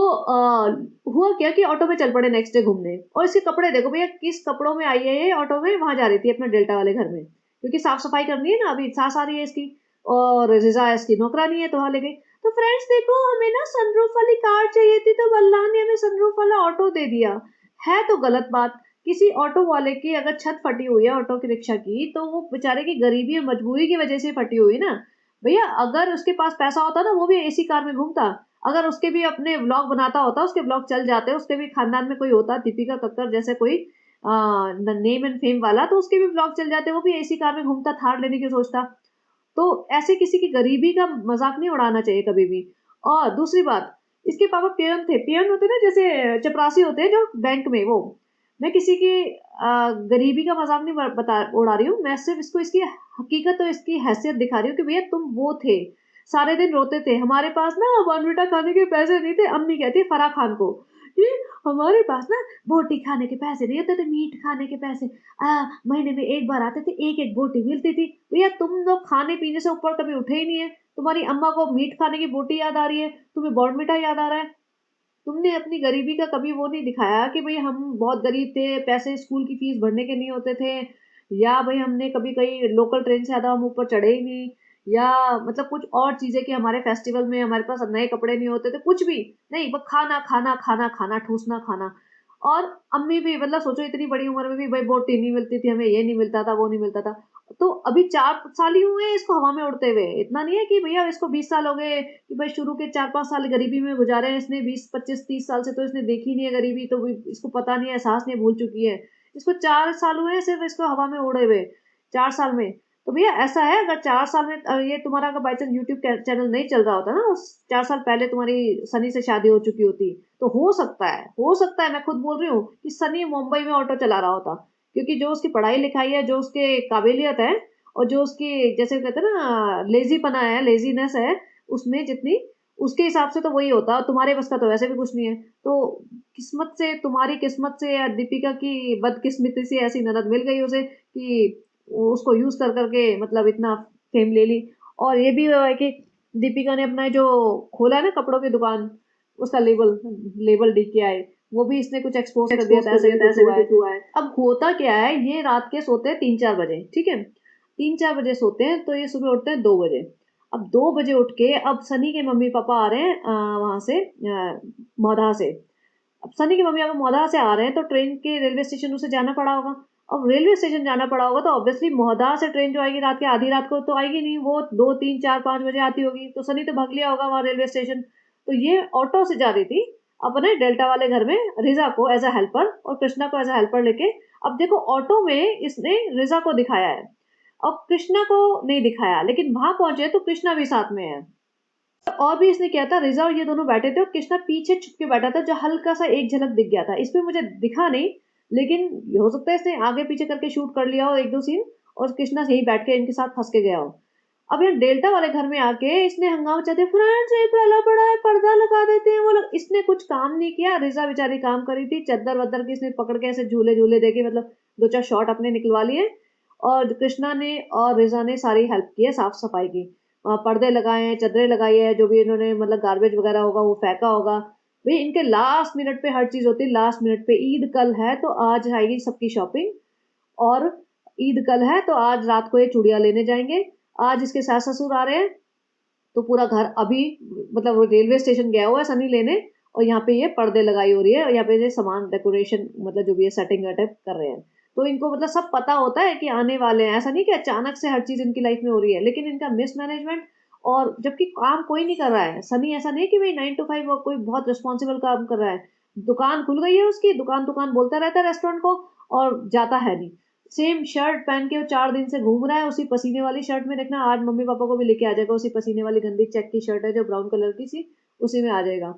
हुआ क्या कि ऑटो में चल पड़े नेक्स्ट डे घूमने। और इसके कपड़े देखो भैया, किस कपड़ों में आई है ये ऑटो में, वहां जा रही थी अपने डेल्टा वाले घर में, क्योंकि साफ सफाई करनी है ना, अभी सास आ रही है इसकी। और रिजा इसकी नौकरानी है तो वहाँ ले गई। तो फ्रेंड्स देखो, हमें ना सनरूफ वाली कार चाहिए थी, तो अल्लाह ने हमें सनरूफ वाला ऑटो दे दिया। है तो गलत बात। किसी ऑटो वाले की अगर छत फटी हुई है ऑटो की रिक्शा की, तो वो बेचारे की गरीबी और मजबूरी की वजह से फटी हुई ना। भैया अगर उसके पास पैसा होता ना, वो भी एसी कार में घूमता। अगर उसके भी अपने व्लॉग बनाता होता, उसके व्लॉग चल जाते, उसके भी खानदान में कोई होता दीपिका कक्कर जैसे कोई नेम एंड फेम वाला, तो उसके भी व्लॉग चल जाते, वो भी एसी कार में घूमता, थार लेने की सोचता। तो ऐसे किसी की गरीबी का मजाक नहीं उड़ाना चाहिए कभी भी। और दूसरी बात, इसके पापा पियन थे। पियन होते ना, जैसे चपरासी होते हैं जो बैंक में, वो। मैं किसी की गरीबी का मजाक नहीं बता उड़ा रही हूँ, मैं सिर्फ इसको इसकी हकीकत और इसकी हैसियत दिखा रही हूँ कि भैया तुम वो थे, सारे दिन रोते थे हमारे पास ना बॉर्नविटा खाने के पैसे नहीं थे। अम्मी कहती है फराह खान को कि हमारे पास ना बोटी खाने के पैसे नहीं होते थे, मीट खाने के पैसे महीने में एक बार आते थे, एक एक बोटी मिलती थी। भैया तुम लोग खाने पीने से ऊपर कभी उठे ही नहीं है। तुम्हारी अम्मा को मीट खाने की बोटी याद आ रही है, तुम्हें बॉर्नविटा याद आ रहा है। तुमने अपनी गरीबी का कभी वो नहीं दिखाया कि भाई हम बहुत गरीब थे, पैसे स्कूल की फीस भरने के नहीं होते थे, या भाई हमने कभी कहीं लोकल ट्रेन से ज़्यादा हम ऊपर चढ़े ही नहीं, या मतलब कुछ और चीज़ें कि हमारे फेस्टिवल में हमारे पास नए कपड़े नहीं होते थे, कुछ भी नहीं, बस खाना खाना खाना खाना, ठूसना खाना। और अम्मी भी मतलब सोचो, इतनी बड़ी उम्र में भी भाई बोटी नहीं मिलती थी हमें, ये नहीं मिलता था, वो नहीं मिलता था। तो अभी 4 साल ही हुए हैं इसको हवा में उड़ते हुए, इतना नहीं है कि भैया इसको 20 साल हो गए कि भाई शुरू के 4-5 साल गरीबी में गुजारे हैं इसने, 20-25-30 साल से तो इसने देखी नहीं है गरीबी, तो इसको पता नहीं है, एहसास नहीं, भूल चुकी है। इसको 4 साल हुए हैं सिर्फ इसको हवा में उड़े हुए, 4 साल में। तो भैया ऐसा है, अगर 4 साल में ये तुम्हारा अगर बाई चांस यूट्यूब चैनल नहीं चल रहा होता ना, उस 4 साल पहले तुम्हारी सनी से शादी हो चुकी होती, तो हो सकता है मैं खुद बोल रही हूँ कि सनी मुंबई में ऑटो चला रहा होता। क्योंकि जो उसकी पढ़ाई लिखाई है, जो उसके काबिलियत है, और जो उसकी जैसे कहते हैं ना लेजीपना है, लेजीनेस है उसमें जितनी, उसके हिसाब से तो वही होता। तुम्हारे बस का तो वैसे भी कुछ नहीं है। तो किस्मत से, तुम्हारी किस्मत से या दीपिका की बदकिस्मती से ऐसी ननद मिल गई उसे कि वो उसको यूज कर करके मतलब इतना फेम ले ली। और ये भी हुआ है कि दीपिका ने अपना जो खोला है ना कपड़ों की दुकान, उसका लेबल लेबल डी के आई, वो भी इसने कुछ एक्सपोज कर दिया था, ऐसे भी कुछ हुआ है। अब होता क्या है, ये रात के सोते हैं 3-4 बजे, ठीक है, 3-4 बजे सोते हैं, तो ये सुबह उठते हैं 2 बजे। अब 2 बजे उठ के, अब सनी के मम्मी पापा आ रहे हैं वहां से, मौधा से। अब सनी के मम्मी पापा मौधा से आ रहे हैं, तो ट्रेन के रेलवे स्टेशन उसे जाना पड़ा होगा। अब रेलवे स्टेशन जाना पड़ा होगा तो ऑब्वियसली मौधा से ट्रेन जो आएगी रात के, आधी रात को तो आएगी नहीं, वो 2-3-4-5 बजे आती होगी, तो सनी तो भाग लिया होगा वहां रेलवे स्टेशन। तो ये ऑटो से जा रही थी अपने डेल्टा वाले घर में, रिजा को एज अ हेल्पर और कृष्णा को एज अ हेल्पर लेके। अब देखो ऑटो में इसने रिजा को दिखाया है, अब कृष्णा को नहीं दिखाया, लेकिन वहां पहुंचे तो कृष्णा भी साथ में है। और भी इसने किया था, रिजा और ये दोनों बैठे थे और कृष्णा पीछे छुप के बैठा था, जो हल्का सा एक झलक दिख गया था, इसमें मुझे दिखा नहीं, लेकिन हो सकता है इसने आगे पीछे करके शूट कर लिया हो 1-2 सीन, और कृष्णा यही बैठ के इनके साथ फंस के गया हो। अब यहाँ डेल्टा वाले घर में आके इसने हंगामा चाहते, फ्रेंड्स ये फैला पड़ा है, पर्दा लगा देते हैं वो लोग। इसने कुछ काम नहीं किया, रिजा बेचारी काम करी थी, चद्दर वद्दर की इसने पकड़ के ऐसे झूले झूले देके मतलब 2-4 शॉट अपने निकलवा लिए। और कृष्णा ने और रिजा ने सारी हेल्प की है साफ सफाई की, पर्दे लगाए हैं, चादरें लगाई है, जो भी इन्होंने मतलब गार्बेज वगैरह होगा वो फेंका होगा। भाई इनके लास्ट मिनट पे हर चीज होती है, लास्ट मिनट पे। ईद कल है तो आज आएगी सबकी शॉपिंग, और ईद कल है तो आज रात को ये चूड़ियां लेने जाएंगे। आज इसके सास ससुर आ रहे हैं, तो पूरा घर अभी मतलब वो रेलवे स्टेशन गया हुआ है सनी लेने, और यहाँ पे ये पर्दे लगाई हो रही है, और यहाँ पे ये सामान डेकोरेशन मतलब जो भी है सेटिंग वेटिंग कर रहे हैं। तो इनको मतलब सब पता होता है कि आने वाले हैं, ऐसा नहीं कि अचानक से हर चीज इनकी लाइफ में हो रही है, लेकिन इनका मिसमैनेजमेंट। और जबकि काम कोई नहीं कर रहा है सनी, ऐसा नहीं कि भाई 9 to 5 कोई बहुत रिस्पॉन्सिबल काम कर रहा है। दुकान खुल गई है उसकी, दुकान दुकान बोलता रहता है रेस्टोरेंट को, और जाता है नहीं। सेम शर्ट पहन के वो 4 दिन से घूम रहा है, उसी पसीने वाली शर्ट में। देखना आज मम्मी पापा को भी लेके आ जाएगा, उसी पसीने वाली गंदी चेक की शर्ट है जो ब्राउन कलर की सी, उसी में आ जाएगा।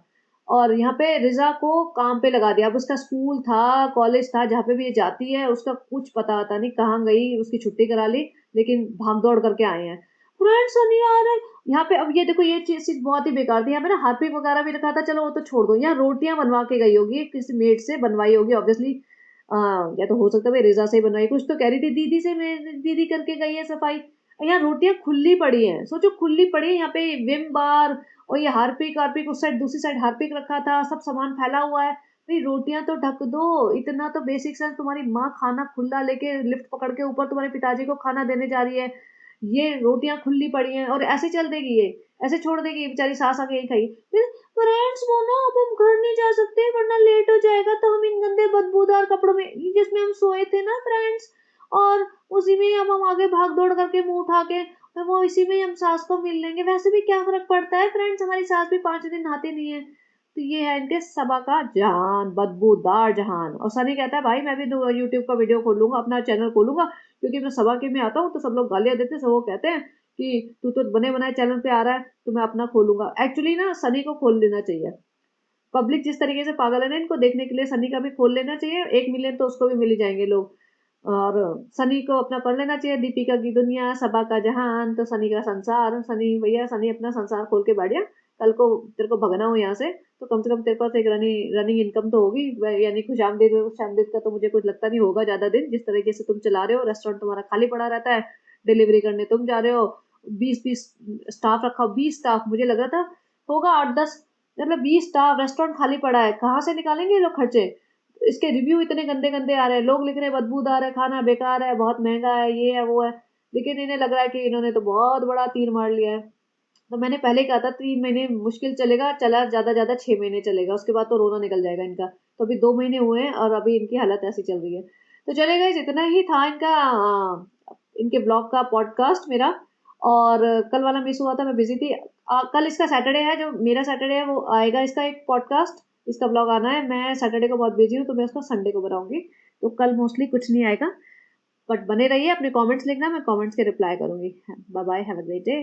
और यहाँ पे रिजा को काम पे लगा दिया। अब उसका स्कूल था, कॉलेज था, जहाँ पे भी ये जाती है उसका कुछ पता आता नहीं, कहाँ गई, उसकी छुट्टी करा ली, लेकिन भाग दौड़ करके आए हैं। फ्रेंड्स नहीं आ रहे यहाँ पे। अब ये देखो, ये चीज बहुत ही बेकार थी। यहाँ पे ना हार्पिक वगैरह भी रखा था, चलो वो तो छोड़ दो। यहाँ रोटियां बनवा के गई होगी, किसी मेड से बनवाई होगी ऑब्वियसली। या तो हो सकता है भाई रिजा से ही बनवाई, कुछ तो कह रही थी दीदी से, मेरी दीदी करके गई है सफाई। यहाँ रोटियां खुली पड़ी हैं, सोचो खुली पड़ी है यहाँ पे, विम बार और ये हार्पिक हार्पिक, उस साइड दूसरी साइड हार्पिक रखा था, सब सामान फैला हुआ है। भाई रोटियां तो ढक दो, इतना तो बेसिक सेंस। तुम्हारी माँ खाना खुला लेके लिफ्ट पकड़ के ऊपर तुम्हारे पिताजी को खाना देने जा रही है, ये रोटियां खुली पड़ी हैं और ऐसे चल देगी, ये ऐसे छोड़ देगी बेचारी, सास आके यही खाई। फिर फ्रेंड्स वो ना अब हम घर नहीं जा सकते वरना लेट हो जाएगा, तो हम इन गंदे बदबूदार कपड़ों में जिसमें हम सोए थे ना फ्रेंड्स, और उसी में अब हम आगे भाग दौड़ करके मुंह उठा के तो वो इसी में हम सास को मिल लेंगे, वैसे भी क्या फर्क पड़ता है फ्रेंड्स, हमारी सास भी 5 दिन नहाती नहीं है। तो ये है इनके सबा का जहान, बदबूदार जहान। और सनी कहता है भाई मैं भी यूट्यूब का वीडियो खोलूंगा, अपना चैनल खोलूंगा, क्योंकि मैं सभा के में आता हूँ तो सब लोग गालियां देते हैं, सब वो कहते हैं कि तू तो बने बनाए चैनल पे आ रहा है, तो मैं अपना खोलूंगा। एक्चुअली ना सनी को खोल लेना चाहिए, पब्लिक जिस तरीके से पागल है ना इनको देखने के लिए, सनी का भी खोल लेना चाहिए, 1 मिलियन तो उसको भी मिल ही जाएंगे लोग। और सनी को अपना कर लेना चाहिए, दीपिका की दुनिया, सबा का जहान, तो सनी का संसार। सनी भैया, सनी अपना संसार खोल के बैठ गया, कल को तेरे को भगना हो यहाँ से तो कम से कम तेरे पास एक रनिंग इनकम तो होगी, यानी खुशामदीद शामदीद का तो मुझे कुछ लगता नहीं होगा ज्यादा दिन, जिस तरीके से तुम चला रहे हो, रेस्टोरेंट तुम्हारा खाली पड़ा रहता है, डिलीवरी करने तुम जा रहे हो, 20-20 स्टाफ रखा, 20 स्टाफ, मुझे लग रहा था होगा 8-10, मतलब 20 स्टाफ, रेस्टोरेंट खाली पड़ा है, कहाँ से निकालेंगे ये लोग खर्चे। इसके रिव्यू इतने गंदे गंदे आ रहे हैं, लोग लिख रहे हैं बदबूदार है, खाना बेकार है, बहुत महंगा है, ये है वो है, लेकिन इन्हें लग रहा है कि इन्होंने तो बहुत बड़ा तीर मार लिया है। तो मैंने पहले कहा था 3 महीने मुश्किल चलेगा, चला ज्यादा 6 महीने चलेगा, उसके बाद तो रोना निकल जाएगा इनका। तो अभी 2 महीने हुए हैं और अभी इनकी हालत ऐसी चल रही है। तो चलेगा, इतना ही था इनका इनके ब्लॉग का पॉडकास्ट मेरा। और कल वाला मिस हुआ था, मैं बिजी थी। कल इसका सैटरडे है, जो मेरा सैटरडे है वो आएगा इसका एक पॉडकास्ट, इसका ब्लॉग आना है। मैं सैटरडे को बहुत बिजी हूँ तो मैं उसको संडे को बनाऊंगी, तो कल मोस्टली कुछ नहीं आएगा। बट बने रहिए, अपने कमेंट्स लिखना, मैं कमेंट्स के रिप्लाई करूंगी। Bye bye, have a great day.